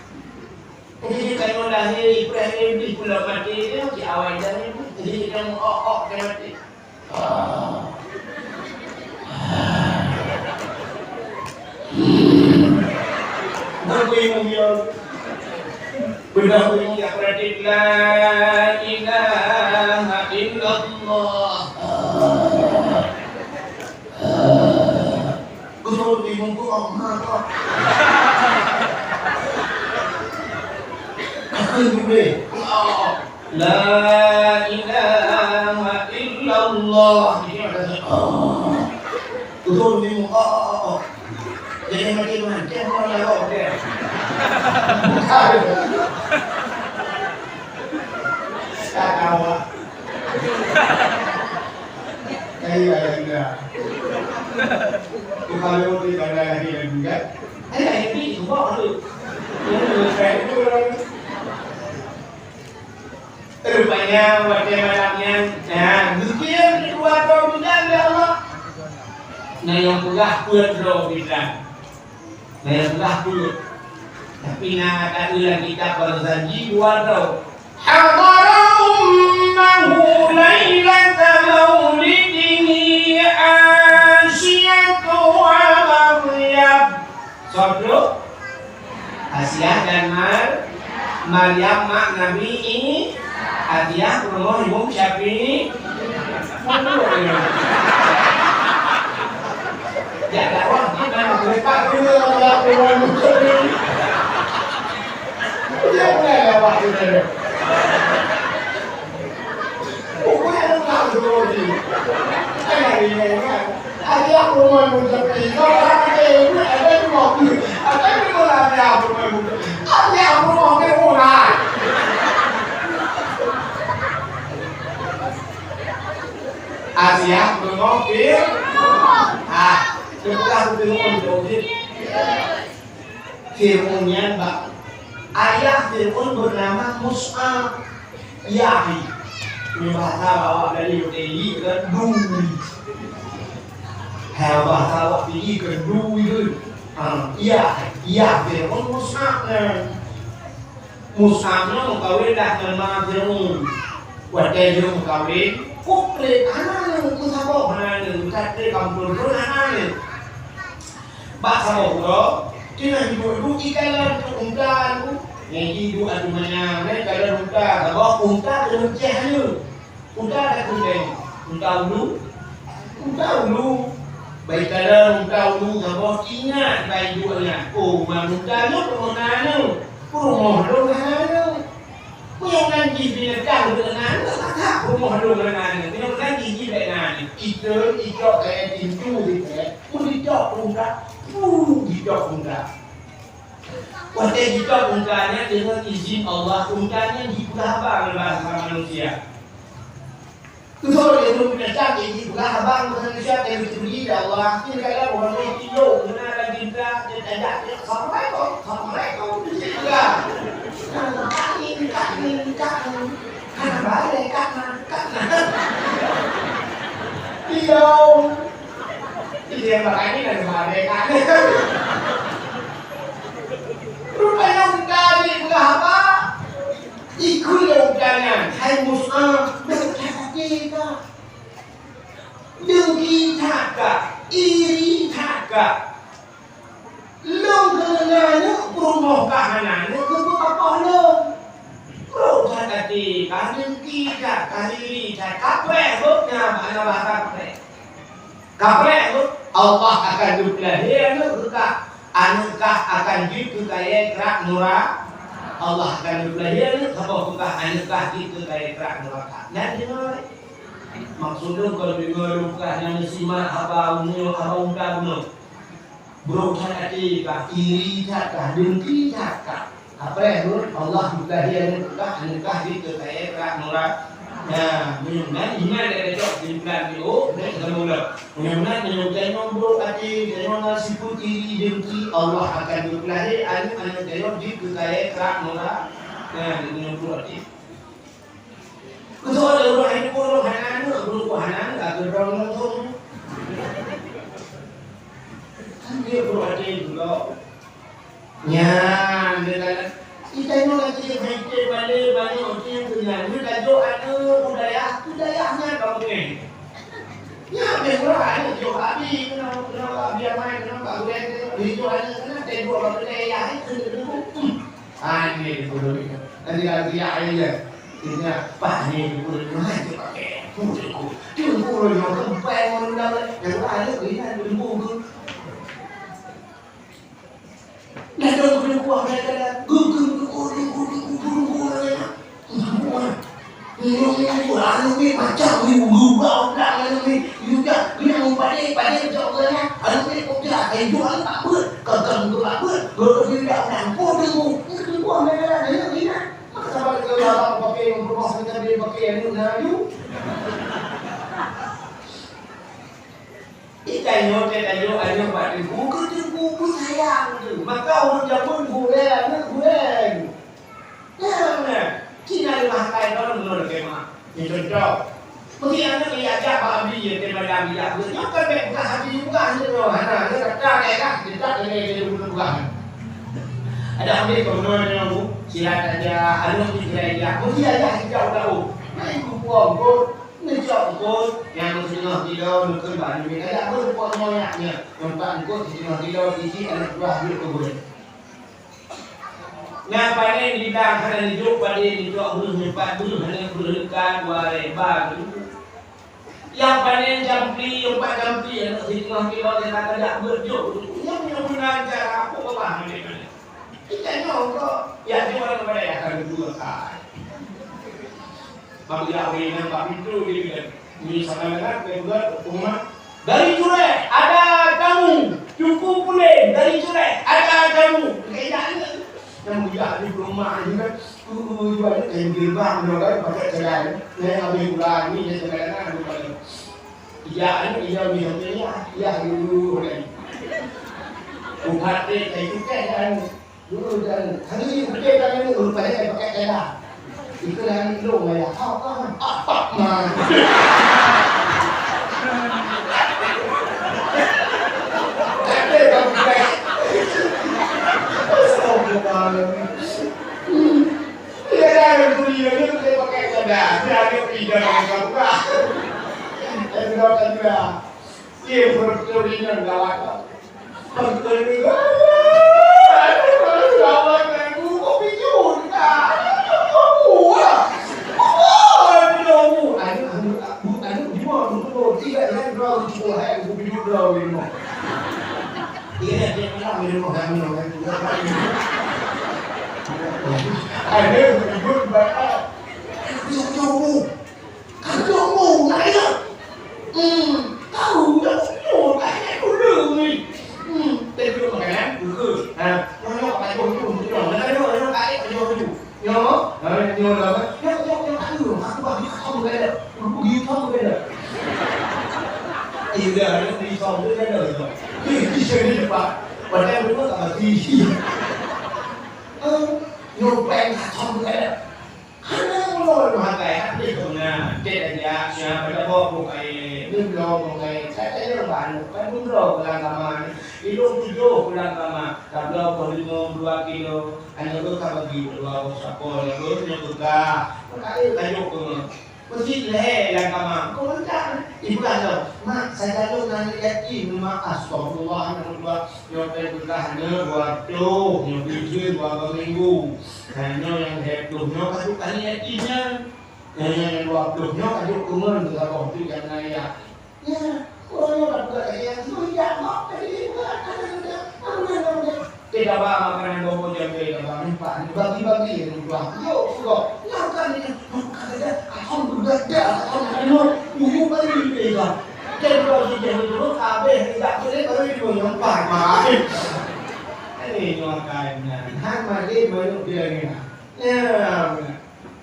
Speaker 1: jadi kalau lahir iblis pula mati dia si awal jadi kita mau dia mati Benar yang berarti la ilaha illallah. Betul bingung tu Allah. Apa boleh? La ilaha illallah. Betul bingung. Jadi macam mana? Jangan lalu dia. Tak tahu. Kayak ada. Tu kalau tu ada lagi juga. Ini semua tu. Rupanya wajah malamnya. Nah, demikian kedua tahun juga ya Allah. Nah yang pegah pun roh kita. Nah yang pegah pun. Tapi nak ada lagi kita berjanji dua tahun. Hadara ummahu lailata maulidihi Asyatu wa Maryam. Sabdo Asyah dan Maryam mak Nabi ini Adiyah rumah Imam Syafi'i. Ya dakwah kita lepas dulu laporan ini. Dia lewat itu. Fir'aunnya bak. Ayah Fir'aun bernama Mus'ab Yahi. Ini bahasa bawa dari UTI ke Dui. Hal bahasa bawa pergi ke Dui. Iya Fir'aun Mus'abnya. Mus'abnya mengkawin dah nama Fir'aun. Wadai dia mengkawin. Kumplit anak ni, kusabok anak ni. Kata kampung tu anak ni. Bak sabok tu. Kena hidup ikalan tu unta tu. Yang hidup ada mana, kalau unta, kalau unta kena ceh ni. Unta dah kuning. Unta ulu. Baik kalau unta ulu, kalau ingat baik hidupnya. Oh, unta tu rumah tu. Rumah tu mana tu. Punya nanti binatang dengan tak rumah tu dengan ni. Punya nanti binatang ni. Itu kayak tinju gitu. Pun dicok unta. Hidup unta. Waktu hidup untanya dengan izin Allah, untanya dibelah abang bahasa manusia. Kalau dia belum punya cakap dibelah abang manusia yang diberi Allah. Ini kalau orang yang tidur, menara cinta, dia tajak dia sampai kau, enggak. Kaki, karena balik, karena. Tidur. Dia makanya dari balik, rupanya unta ni belah apa? Ikut untanya. Hai Mus'ab, berkata dengki takak, iri takak. Long kenanya rumah kahanannya ke apa long? Bro kata dengki takak, iri takak. Kaprek buknya mana bahasa kaprek? Kaprek buk Allah akan duplah berkah. Anukah akan gitu kaya kerak nurah Allah akan belajar apa bukan anukah gitu kaya kerak neraka. Dan dengar maksudnya kalau dengar bukan yang simak apa unyu apa unta bunuh berusaha hati kah iri kah dengki kah apa ya Allah belajar anukah gitu kaya kerak neraka. Nah, mudah-mudahan iman dari jok di bulan itu, mudah-mudahan menyukai nombor hati, dengan nasib iri dengki Allah akan berkelahi, anu jayok di kekaya kerak nora, nah dengan nombor hati. Ketua ada orang ini pun hanan, tak berang langsung. Kan dia berhati juga. Ya, dia kata. Kita ini lagi balik orang dengan ni tajuk ada budayanya kamu ni. Ya benar ada tajuk abi kena biar main kena tak boleh tajuk ada kena tajuk apa budaya itu. Ini dulu ni. Nanti kalau dia aja, dia apa ni dulu ni pakai. Tunggu yang kempai orang yang ada ini tunggu. Dah dulu kuah mereka gugur. Anu ni macam ni berubah orang ni juga dia pada jawabnya anu ni kerja jual tak apa kagam tu apa dia nak pun tu buat mereka ada ni nak sebab kalau pakai rumah kita dia pakai anu laju ikan yo ada buat buku sayang tu maka orang zaman goreng ya Cina ni makai orang menurut kema. Ini contoh. Mungkin anda lihat apa ambil ya tema ambil ya. Yang kan bukan hati juga ni loh. Hana dia kata mereka kita ini bukan. Ada ambil kemudian yang bu sihat aja. Ada yang dia. Mungkin aja kita tahu. Main kupuang pun ngejok pun yang setengah kilo nuker bahan ni. Ada pun kupuang monyaknya. Yang tak ikut setengah kilo isi anak buah duit kebun. Yang paling dibilang kerana hidup pada hidup belum sempat belum hanya berlekat warai baru. Yang paling jampi, yang pak jampi yang setengah kilo dia tak ada berjuk. Yang punya guna cara apa apa mereka. Kita nyongkok. Ya dia orang kepada yang akan dua kali. Bagi awalnya pak itu dia misalnya kan keluar rumah dari Curai ada kamu cukup boleh dari Curai ada kamu kayaknya yang muda di rumah ini kan banyak yang gerbang mereka pakai jalan yang ambil bulan ini dia sebenarnya ada banyak iya misalnya iya dulu kan umat kayak itu kan Dulu dan hari ini berbeda dengan rupanya pakai tenda. Iklan itu ya, apa mah? Ada yang pakai. Astagfirullahaladzim. Dia ada kuliah dia pakai tenda, dia ada pindah dengan buka. Enggak ada. Dia berkeliling gawat. Berkeliling. Gawat aku kopi juga. Tidak yang berlalu sekolah yang kopi juga ini. Iya dia bilang minum minum juga. Ada ribut bakal. Kamu naik. Tahu dah semua kayaknya dulu ni. Tapi makanan dulu. Mana pakai baju tu? Mana pakai baju? Yo, yo lah. Yo aku bagi kamu beda. Aku bagi kamu beda. Iya, di kamu beda tu. Di sini pak. Padahal dulu tak di. Yo pengen kamu beda. Hana mulai menghargai ini punya cedanya, pada bawa bukai, ni belum bukai. Saya tanya orang, kan bundro pulang kamar, hidung 7 pulang kamar, kalau berlima 2 kilo, hanya tu tak bagi 2 sapol, tu juga, pakai kayu pun, mesti leh yang kamar. Kau macam ibu kata, mak saya lalu nanti yakin, mak astagfirullah, yang berkahnya 2 tu, yang bijil 2 minggu. Hanya yang hidupnya kasih kali yakinnya, yang 20-nya kasih kuman juga kopi yang naik. Ya, kalau yang berkata yang sudah mak tadi tidak apa makanan bobo jam tidak bagi-bagi yang dua. Yo, kok nyangkan ini kata alhamdulillah ibu bagi juga. Jadi kalau dia dulu kabeh tidak boleh baru ibu yang pakai. Ini nyangkannya. Hang mari baru dia ni. Ya.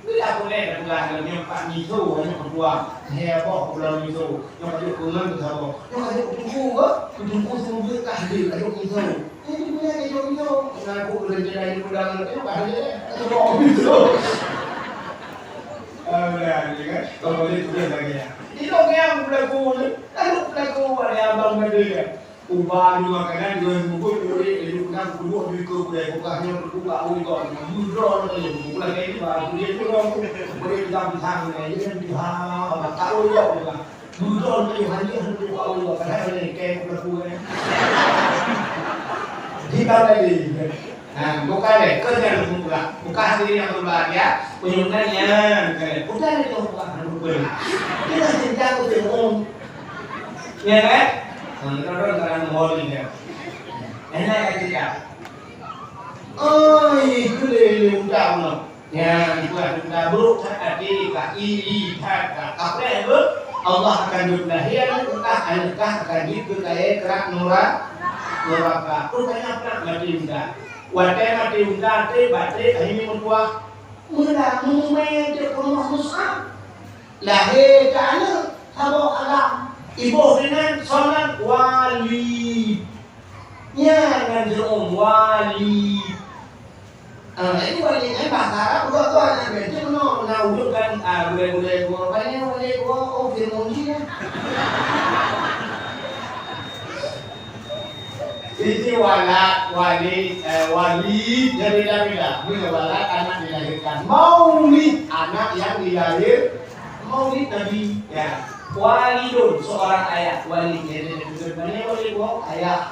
Speaker 1: Bila boleh dah yang Pak Miso yang kedua. Heboh pulau Miso. Yang ada kuman tu apa? Yang ada tunggu ke? Tunggu semua kah dia ada Miso. Ini punya ada Miso. Ngaku kerja dari pulang itu ada. Ada Miso. Ni kan. Kalau boleh tu dia lagi ya. Itu yang berlaku ni. Lalu berlaku ada abang dia. Ubah di makanan dia mungkin dia nak duduk di kedai bukanya berbuka awal kau mudra ni bukan ini baru dia tu orang boleh pisang ni dia pisang tahu ya bukan mudra ni hanya berbuka awal kadang ni kayak berlaku ni kita lagi bukan deh kerja buka sendiri yang berbahagia penyumbangnya bukan itu bukan kita senjata tu ya kan orang orang mohon ni. Enak kita. Oh, itu le undang no. Ya, itu ada buruk hati ka iri kata. Apa itu? Allah akan berlahir entah anakah akan dipercaya kerak neraka. Rupanya apa mati undang. Wadah mati undang te bate ini mentua. Mula mume je Musa. Lahir ke anak sabo alam. Ibu dengan solat wali. Ya, dengan jerom wali. Ini wali ni bahasa Arab dua-dua nak berarti mana nak wujudkan boleh gua banyak boleh gua firman dia. Ini wali jadi bila bila walad anak dilahirkan. Maulid anak yang dilahir maulid Nabi ya. Walidun seorang ayah wali jadi sebenarnya wali wow ayah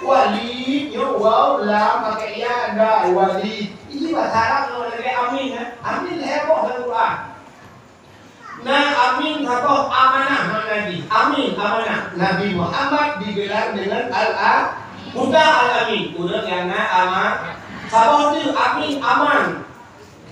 Speaker 1: wali yo wow lam pakai ya ada wali ini bahasa Arab kalau lagi amin ya amin heboh dalam Quran nah amin heboh amanah Nabi amin amanah Nabi Muhammad digelar dengan udah al-amin udah yang aman sabah itu amin aman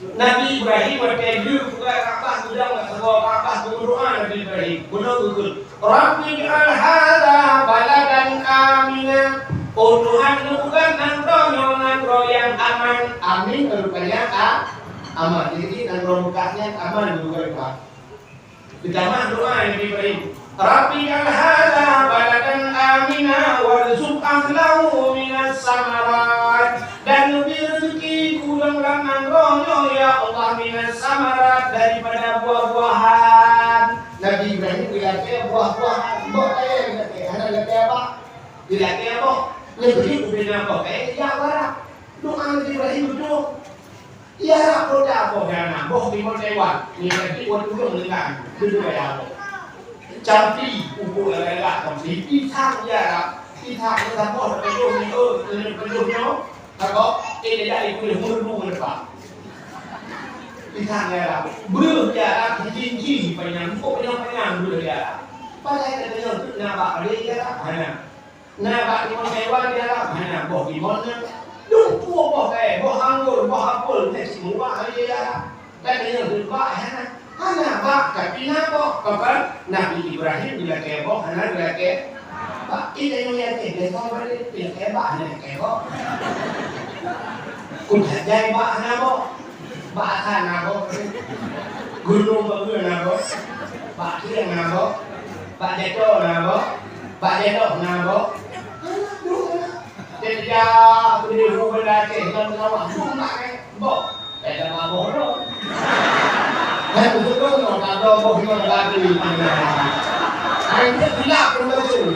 Speaker 1: Nabi Ibrahim berkata juga Ka'bah sudah enggak sebuah Ka'bah berdoa Nabi Ibrahim. Benar betul. Rabbi al-hadza baladan amina. Oh Tuhan bukan nangro yang aman. Amin rupanya aman. Jadi nangro bukanya aman juga Pak. Ditambah doa Nabi Ibrahim. Rabbi al-hadza baladan amina warzuq ahlahu minas samarat. Dan minas samarat, daripada buah-buahan. Nabi Ibrahim dilakih buah-buahan. Mbok dilakih, anak dilakih apa? Dilakih apa? Lebih ubin apa? Ya warap. Doa Nabi Ibrahim itu. Ya roda apa dana? Boh di Taiwan. Ni nanti buat dulu dengan kedua ya. Campi ubu lega campi itang ya. Itang kita boh penuh ni penuhnya. Kalau ini dari kulit mulu mereka. Itang ya. Belum ya tinggi panjang dulu ya. Pada ada yang nampak ada ya mana. Nampak di Taiwan ya mana boh di mana. Đúng cua bỏ kè, bỏ hàng ngồi, bỏ hàng ngồi, này chỉ muốn bỏ hay ya. Đây là những thứ bỏ hay là bỏ cả pina bỏ, còn cái Nabi Ibrahim bila kè bỏ, hay là bila kè bỏ. Ít đây nó nghe tiền để thôi, với tiền kè bỏ này kè bỏ. Cùng thật dây bỏ hay bỏ, bỏ thà nào bỏ, gunung bỏ người nào bỏ, bỏ thiên nào bỏ, bỏ dây trâu nào bỏ, bỏ dây độc nào bỏ. Jadi dia beri hubungan dengan kawan cuma boh, ada mabok loh. Saya betul betul nak ada boh di mana lagi mana. Saya ni tidak pernah betul.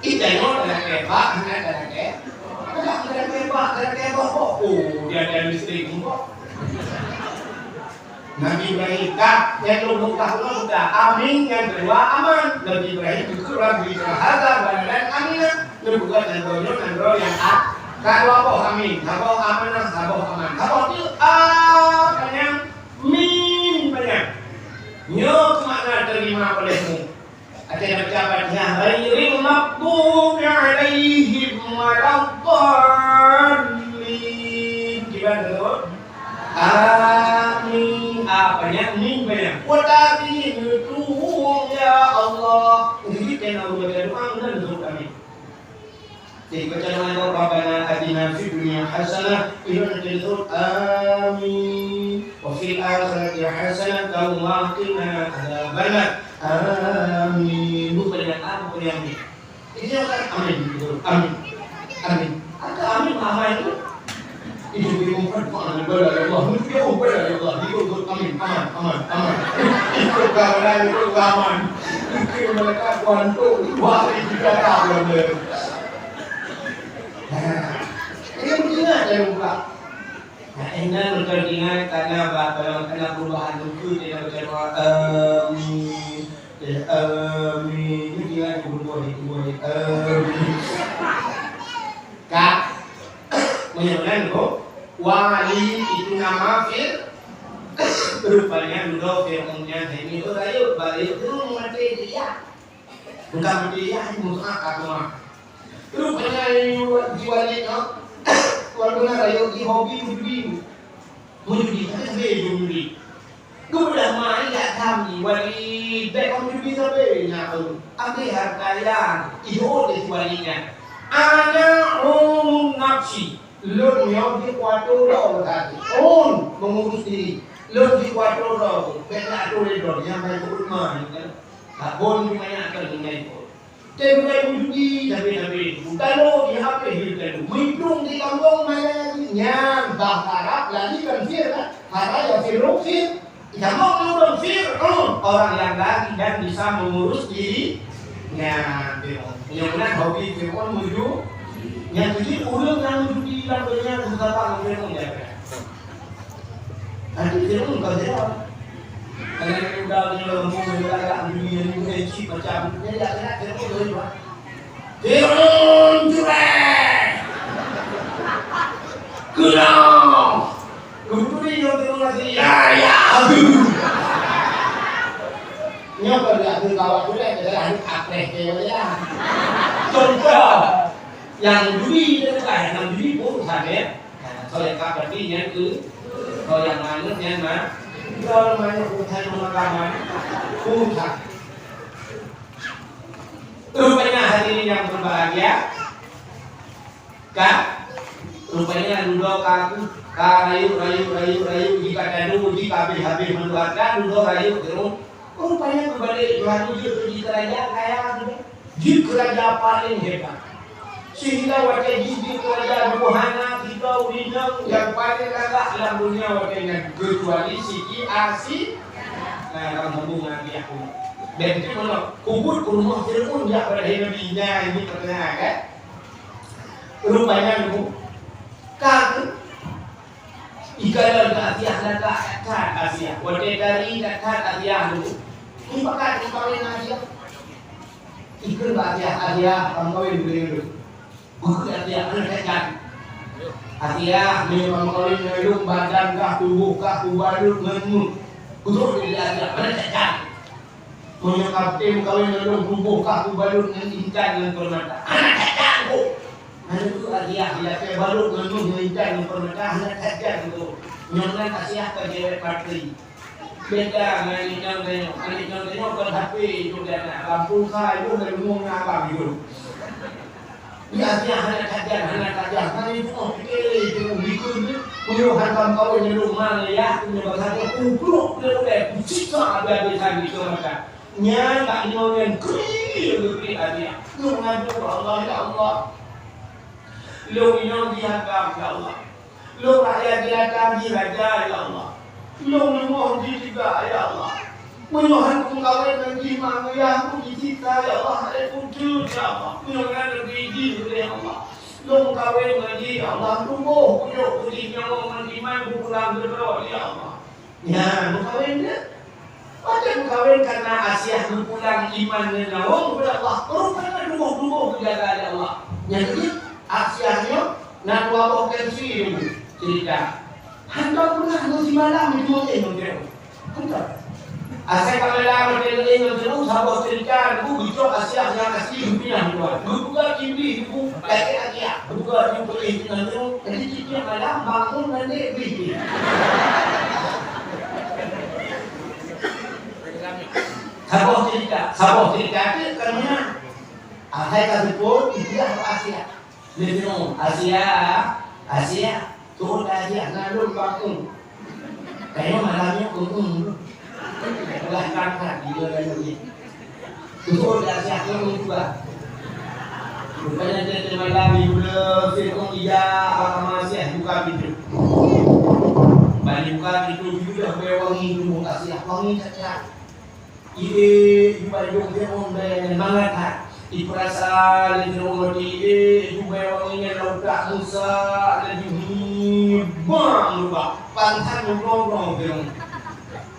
Speaker 1: Ini nak ada kebak, ada kebak, ada kebak boh. Oh, dia ada misteri boh. Nabi Ibrahim kah yang belum sudah amin, yang kedua aman. Nabi Ibrahim itu Rabbi Rahada dan aminah. Itu bukan andro yang a. Kalau apa amin, kalau amanah, kalau aman. Kalau itu banyak min banyak. Nyok makna terima olehmu. Ada yang baca ghairil maghdubi alaihim waladdallin. Gimana tu? Amin. Apanya min banyak. Watabi nutuhum ya Allah. Ini kita nak berdoa dan berdoa amin. Jadi baca doa Rabbana atina fid dunya hasanah wa fil amin. Wa fil akhirati hasanah wa qina adzabannar. Amin. Bukan dengan apa pun yang ini. Ini kan amin betul. Amin. Amin. Ada amin apa itu? Itu diumumkan Quran dari Allah. Mesti diumumkan dari Allah. Ikut amin, aman. Ikut kawan, ikut aman. Ikut mereka kuantu, wahai juga tahuเลย. Ini begini aja lupa. Nah, ini mengingat karena karena perubahan itu tidak berjalan. Amin. Ini dia boleh. Kak, menyebutkan itu. Wali itu nama fir rupanya dulu firmannya ini rayu balik itu mati dia bukan mati dia ini musuh agama rupanya wali itu warna rayu di hobi judi tapi udah main nggak kami wali baik judi sampai nyatu ambil harganya itu di walinya ada nafsi Lord yang di kuatur roh tadi, mengurus diri. Lord di kuatur roh, benda tu redor yang baik berumah, kan? Kabun di mana akan tinggal itu. Tapi budi tapi kalau di HP hidup minum di kampung mana yang bahara lagi kan fir kan, hara ya fir. Jangan ngurus fir, orang yang lagi dan bisa mengurus diri. Yang benar hobi firman menuju. Yang jadi ulang yang judi lampirnya betapa mungkin menjaga. Nanti dia pun kalau dia, kalau udah lembut agak judi yang kecil macam jadi agak dia pun boleh buat. Turun curang, kurang. Kemudian dia turun lagi. Ya. Nyok kalau dia kawan tu dia ada akreh dia ya. Contoh. Yang judi itu kan yang judi pun ada. Kalau yang berarti itu kalau yang mainnya mah kalau main urusan pemakaman urusan. Rupanya hari ini yang berbahagia, kak. Rupanya dulu kaku, rayu jika dadu jika habis mengeluarkan dulu rayu terus. Rupanya kembali Tuhan itu di kerajaan kaya gitu. Di kerajaan paling hebat. Sehingga wakai gigi kerajaan buhana kita ulinang yang paling agak dalam dunia wakainya kecuali siki asi. Nah, kalau sambung lagi aku. Dan itu mana kubur ke rumah Fir'aun ya pada nabinya ini pernah kan? Rupanya itu kan ikalan ke Asia dekat Asia. Wakai dari dekat Asia itu. Ini pakai kawin Asia. Ikut ke Asia kawin beliau. Bukan Asia kan? Asia memang kawin ngelung badan kah tubuh kah tubalut ngenu. Untuk di Asia kan? Menyekap tim kawin ngelung tubuh kah tubalut ngincan dengan permata. Anak kan bu. Mana tu Asia dia ke balut ngenu ngincan dengan permata anak kan tu. Nyonan Asia ke jewet parti. Beda dengan tengok kan HP itu dia nak lampu kai pun dari rumah ngabang itu. Biasanya anak kajian, kan itu fikir itu bikun ni, punya hantam kau yang rumah ni ya, punya bahasa kupluk dia pusing ada lagi tu macam. Nyan tak nyonya kiri adia. Lu ngadu Allah ya Allah. Lu minum dia ya Allah. Lu rakyat dia raja ya Allah. Lu memohon juga ya Allah. Memohon kawin dan jima ya aku kita ya Allah. Aku ya Allah. Memohon gigi ya Allah. Lu kawin lagi ya Allah. Tunggu punya puji nyawa menjima pulang berdoa ya Allah. Ya, lu kawin dia. Macam kawin karena Asia pulang iman dan nyawa kepada Allah. Rupanya dulu jaga ya Allah. Yang ini Asianya nak buat potensi cerita. Hendak pernah nanti malam itu mungkin. Hendak. Asal kalau kita terus habis cerita, aku bicara Asia yang asli dunia luar. Bukan kini, bukan Asia, bukan yang boleh nanti. Jadi kita malam bangun nanti begini. Habis cerita itu kerana asal kita pun itu Asia. Lepas Asia. Turun Asia, nalur bangun. Kayaknya malamnya Telah kangkat dia lagi. Turun Asia juga. Rupanya dia malam bila Fir'aun dia Asia buka pintu. Balik buka pintu juga wangi dulu Asia, wangi saja. Ini balik Fir'aun dengan mangat. Iperasa lagi nomor dia juga wanginya lautak Musa lagi bang lupa pantan nongkrong film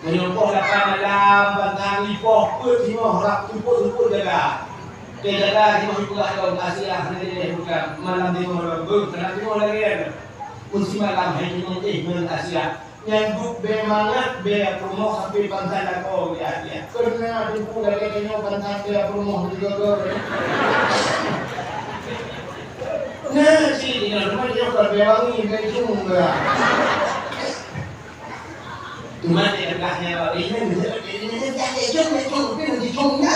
Speaker 1: menyokong lapan malam pantan ipoh pun semua harap tumpuk jaga di masih pula dalam Asia nanti bukan malam di malam karena semua lagi ada musim malam hari ini Asia nyanduk bemangat be promo sampai pantan aku ya karena tumpuk dari kenyo pantan be promo juga nah sih dengan rumah dia berbewangi kayak juga. Cuma dia dekatnya ini jadi cuma.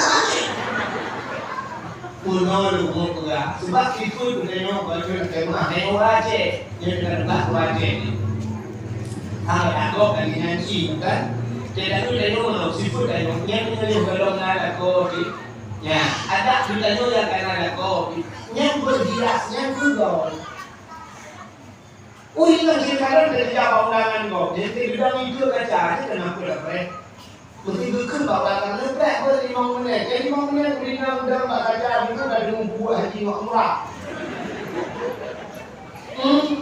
Speaker 1: Puno lu juga. Sebab itu tengok baju tengok Aceh, dia dekat Aceh. Aku kali nanti kan. Tidak tu tengok sifat tengok yang ni belum ada kopi. Ya, ada kita tu yang kan ada kopi. Yang bergiras, yang bergaul. Ini kan sekarang dari jawab undangan kau. Jadi bidang itu kaca, kenapa dapat? Mesti berken bawa kan lepas ber 5 menit. Jadi 5 menit bidang undang tak kaca itu dah buah haji murah.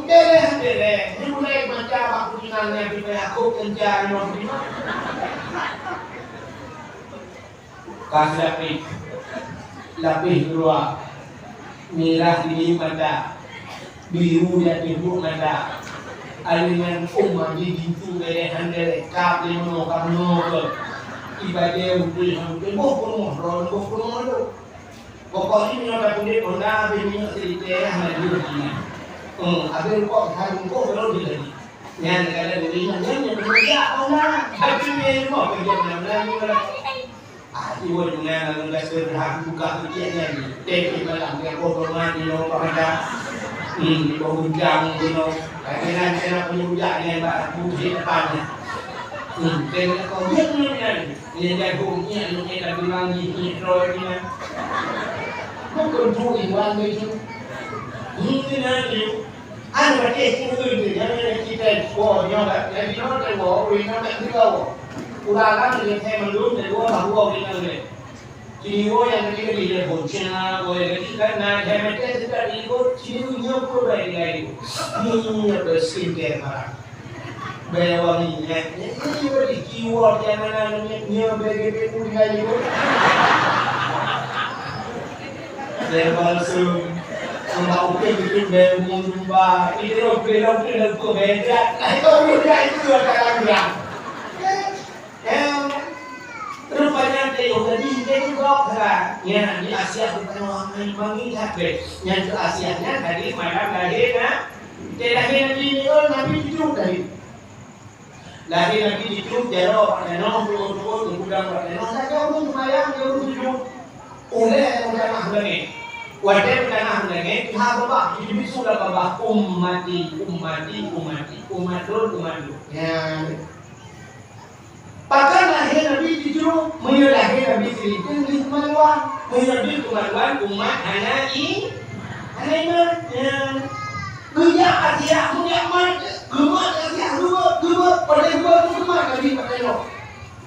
Speaker 1: Dere. Ini mulai macam aku dinanya bila aku kerja di mana. Kasih lapis luar. Merah di mata, biru di ibu mata, aliran di pintu dari handere, kap di mana kamu ibadah untuk bohong tu. Pokoknya ni orang punya onda, bini cerita hanya dulu ni. Abang kau hari kau belum jadi. Yang negara bini yang bekerja onda, tapi ni mau kerja mana ni orang. Ibu dengan lembaga berhak buka kerjanya ni. Tapi malam dia korban di nomor ada. Di bawah gunung. Kena punya bujaknya mbak buji depannya. Dengan kau ni. Ini jagungnya ini kita bilang ini roynya. Bukan tu iwan itu. Ni anu berarti itu yang kita buat yang yang kita buat yang kita buat ulang yang saya menurut dari bahwa ini Cuma yang kita lihat bocah, boleh kita nak hemat kita ikut cuma pura ini, ini bersih kerana bayawannya, ini berarti jiwa yang mana ni bagi pura itu, lepas Mau pergi ke Mumbai, itu belum ke Medan, itu itu kadang-kadang. Rupanya dia juga ya di Asia bukan orang mengingat yang ke Asianya tadi malam lahir lahir Nabi Nabi hidup dari lahir Nabi hidup jauh turun udang saja pun lumayan jauh hidup oleh orang lagi wadah tanah lagi pihak bapak hidup sudah bapak umat ya Bahkan lahir Nabi dijuru menyelahir Nabi Filipin di kemaluan menyelahir kemaluan umat anak iman Gaya Asia menyaman Gemat Asia Gemat pada gemat Nabi pada lo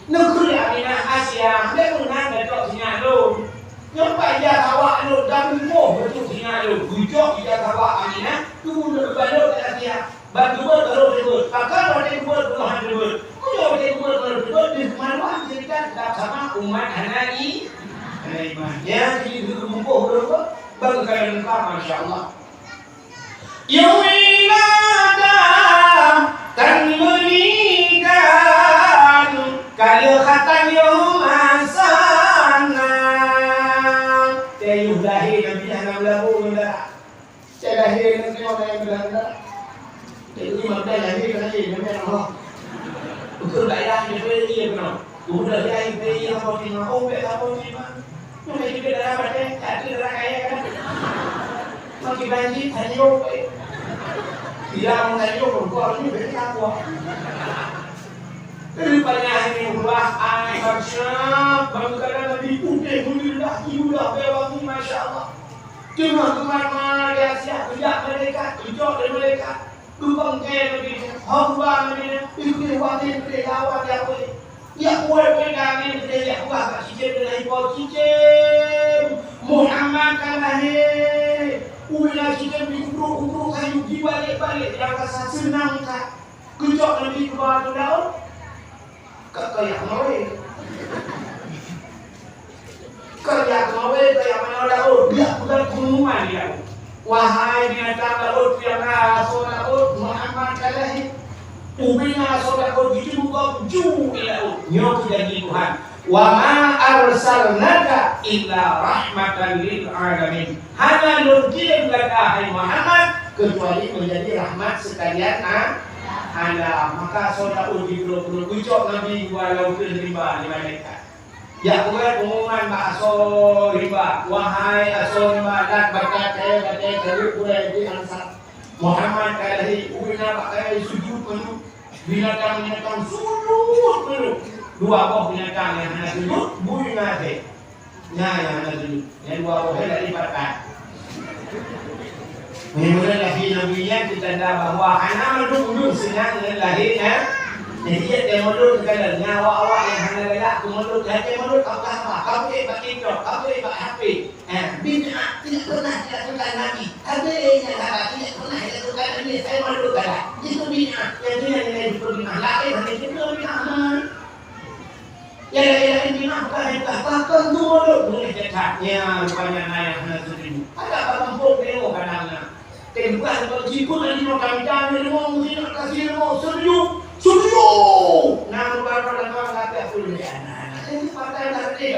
Speaker 1: Negeri Aminah Asia Dia menang datuk singa lo Nyampai dia kawak lo Dan mo datuk singa lo Gujok dia kawak Aminah Tu berbalok ke Asia Batu kalau ribut, pakar ada ribut, puluhan ribut. Kalau ada ribut di kemaluan cerita sama umat anak iman. Ya, jadi berkumpul berapa? Bangkai lengkap, masya Allah. Yawilada tanbelikan kalau kata yomasana. Saya lahir Nabi Muhammad Belanda. Saya lahir Nabi Muhammad Belanda. Jadi makna lahir lagi namanya Allah. Betul tak ya? Dia benar. Sudah dia ini apa ni? Oh, apa ni? Cuma kita dah dapat tak ada kaya kan? Masih banjir hanya tidak mengayu berkuat ini beri apa? Rupanya ini buah air bersyap, bangkalan Nabi putih ibu dah bewangi masya Allah. Cuma kemana dia siap kerja mereka, tujuh dari mereka. Lubang kaya lebih, hamba lebih, itu diwakil lebih lawan dia boleh. Ya boleh pegang lebih, ya buat kat cicim dengan impor cicim. Muhammad kan lahir, ulah cicim dikuruk kayu dibalik-balik, dia rasa senang tak. Kejok lebih ke bawah tu daun, kayak mawai. Kayak mawai, kayak mana daun, dia bukan pengumuman dia. Wahai binatang laut yang rasul laut Muhammad kalahi ubina rasul laut gitu bukan juu laut nyok jadi Tuhan wa ma arsalnaka illa rahmatan lil alamin hanya nurkirim laka hai Muhammad kecuali menjadi rahmat sekalian alam maka saudara uji perlu ucap Nabi walau riba di malaikat ya bukan pengumuman bakso riba wahai aso riba dan bakai dari budaya di ansar Muhammad kalahi ubina bakai sujud penuh binatang sujud penuh dua buah binatang yang hanya sujud bui ngate yang hanya sujud yang dua buah dari lipat menurut lahir Nabi-Nya ditanda bahwa anak mendung senang dengan lahirnya jadi dia menurut kalau nyawa awak yang hanya lelak menurut hati menurut apa kamu pakai jok kamu pakai HP bid'ah tidak pernah dilakukan Nabi habisnya tidak pernah dilakukan Nabi saya menurut kalau itu bid'ah yang dia nilai bid'ah lain hanya itu bid'ah yang lain bid'ah bahkan tu menurut boleh cakapnya rupanya ayah hanya seribu ada apa kampung tengok kadang-kadang tempat kalau cikgu nanti mau kami cari mau mesti nak kasih mau serius Suruh, nama bapak dan kawan kata aku lebih anak. Ini partai tadi.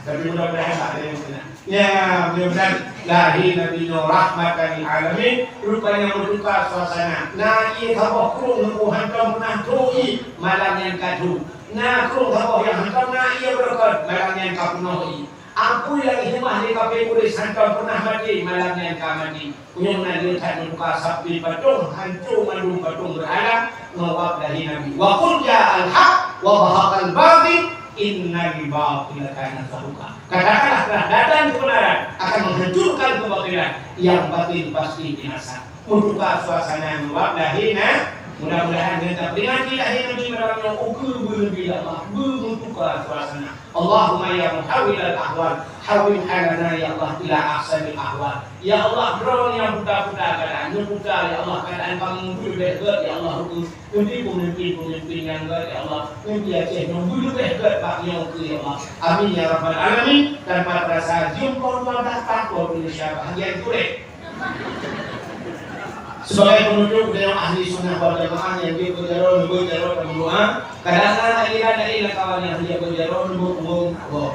Speaker 1: Tapi mudah-mudahan tak ada yang benar. Ya, mudah-mudahan lahir Nabi Nuh rahmatan lil alamin. Rupanya bertukar suasana. Nah, ia khabar kurung aku hantam pernah tuhi malam yang kadu. Nah, kurung khabar yang hantam nah ia berkat malam yang kapunuhi. Aku yang himah di kafe kuris hantam pernah mati malam yang kamati. Punya dia tak muka sapi patung hancur mandung patung beralam mewab dari Nabi. Wa qul ja'al haq wa bahaqal batil innal batila kana zahuqa. Katakanlah datang kebenaran akan menghancurkan kebatilan, yang batin pasti binasa. Membuka suasana yang luar dahina. Mudah-mudahan kita peringati lahir Nabi Muhammad berlebih Allah, membuka suasana. Allahumma ya muhawwil al-ahwal, hawwil halana ya Allah ila ahsanil ahwal. Ya Allah, drone yang buta-buta keadaan, buta ya Allah keadaan kamu berbeda ya Allah hukum. Mimpi yang baik ya Allah, mimpi Aceh yang berbeda Pak yang ya Allah. Amin ya rabbal alamin. Tanpa terasa jumpa pada takwa Indonesia bahagia kulit. Sebagai penutup dengan ahli sunnah wal jamaah yang dia berjalan berdoa, kadang-kadang ada kawan yang dia berjalan berdoa.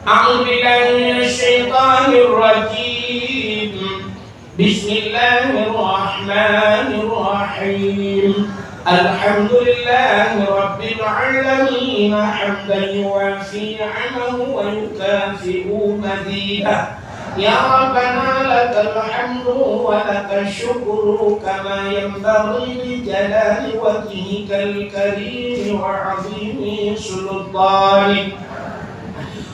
Speaker 1: A'udzu billahi minasy syaithanir rajim. Bismillahirrahmanirrahim. Alhamdulillahi rabbil alamin hamdan yuwafi 'amahu wa yukafi'u mazidah. Ya Rabbana lakal hamdu wa lakal syukru kama yanbaghi li jalali wajhikal karim wa 'azimi sultanik.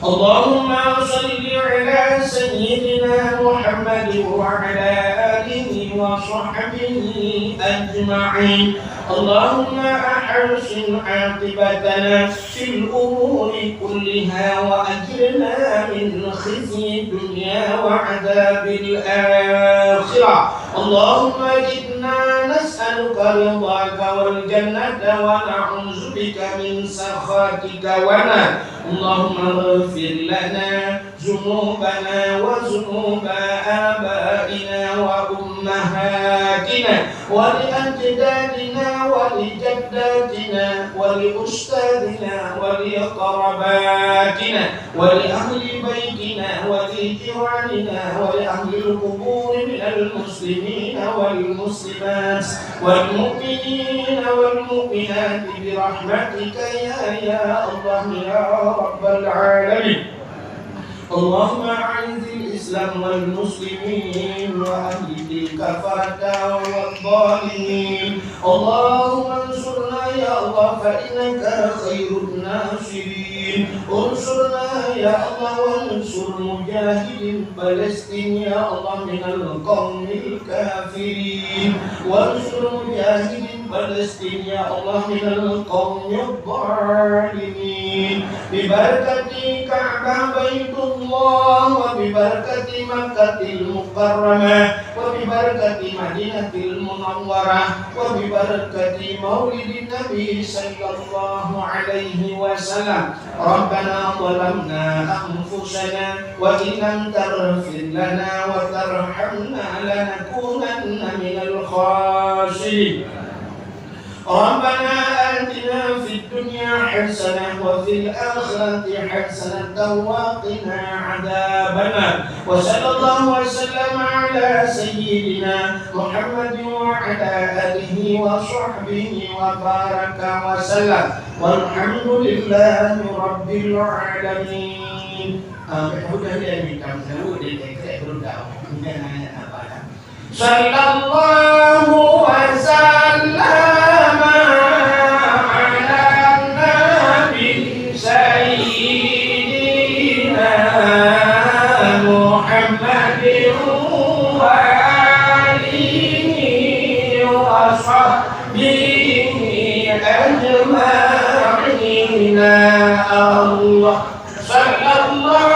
Speaker 1: Allahumma salli ala sayyidina Muhammad wa ala alihi wa sahbihi ajma'in. Allahumma ahsin 'aqibatana fil umuri kulliha wa ajirna min khizyi dunya wa 'adzabil akhirah. Allahumma inna nas'aluka ridhaka wal jannata wa na'udzubika min sakhatika wa nar. Allahumma ighfir lana dhunubana wa dhunuba abaina wa ummahatina wa li ajdadina wa li jaddatina wa li ustadina wa li qarabatina wa li ahli baitina wa li jiranina wa li ahli al-qubur min al-muslimin wal muslimat wal mu'minina wal mu'minat bi rahmatika ya Allah ya rabbal alamin. Allahumma a'inzil Islam wal muslimin wa ahlil kafarata wal zalimin. Allahumma ansurna ya Allah fa innaka khairun nasirin. Unsurna ya Allah wa ansur mujahidin Palestin ya Allah minal qawmil kafirin. Wa ansur mujahidin Palestin ya Allah minal qawmil zalimin. Bi barakati Ka'bah Baitullah وببركة مكة المكرمة وببركة مدينة المنورة وببركة مولد النبي صلى الله عليه وسلم. ربنا ظلمنا أنفسنا وإن لم تغفر لنا وترحمنا لنكونن من الخاسرين. ربنا آتنا في الدنيا حسنة وفي الآخرة حسنة وقنا عذاب النار. وصلى الله وسلم على سيدنا محمد وعلى آله وصحبه وبارك وسلم والحمد لله رب العالمين. Sallallahu wasallam Allah sallallahu wasallam ala nabi sayyidina Muhammadin wa alihi wa sahbihi ajma'in. Allah sallallahu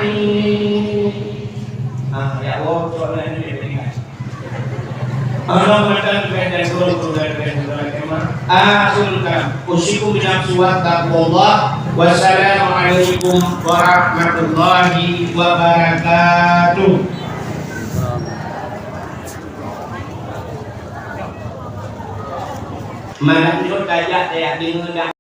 Speaker 1: أجمعين. Allah makan dan guru dan akhirkan usikum binafsi wa taqwallah. Wassalamualaikum warahmatullahi wabarakatuh. Mana ikut kajak ya dengan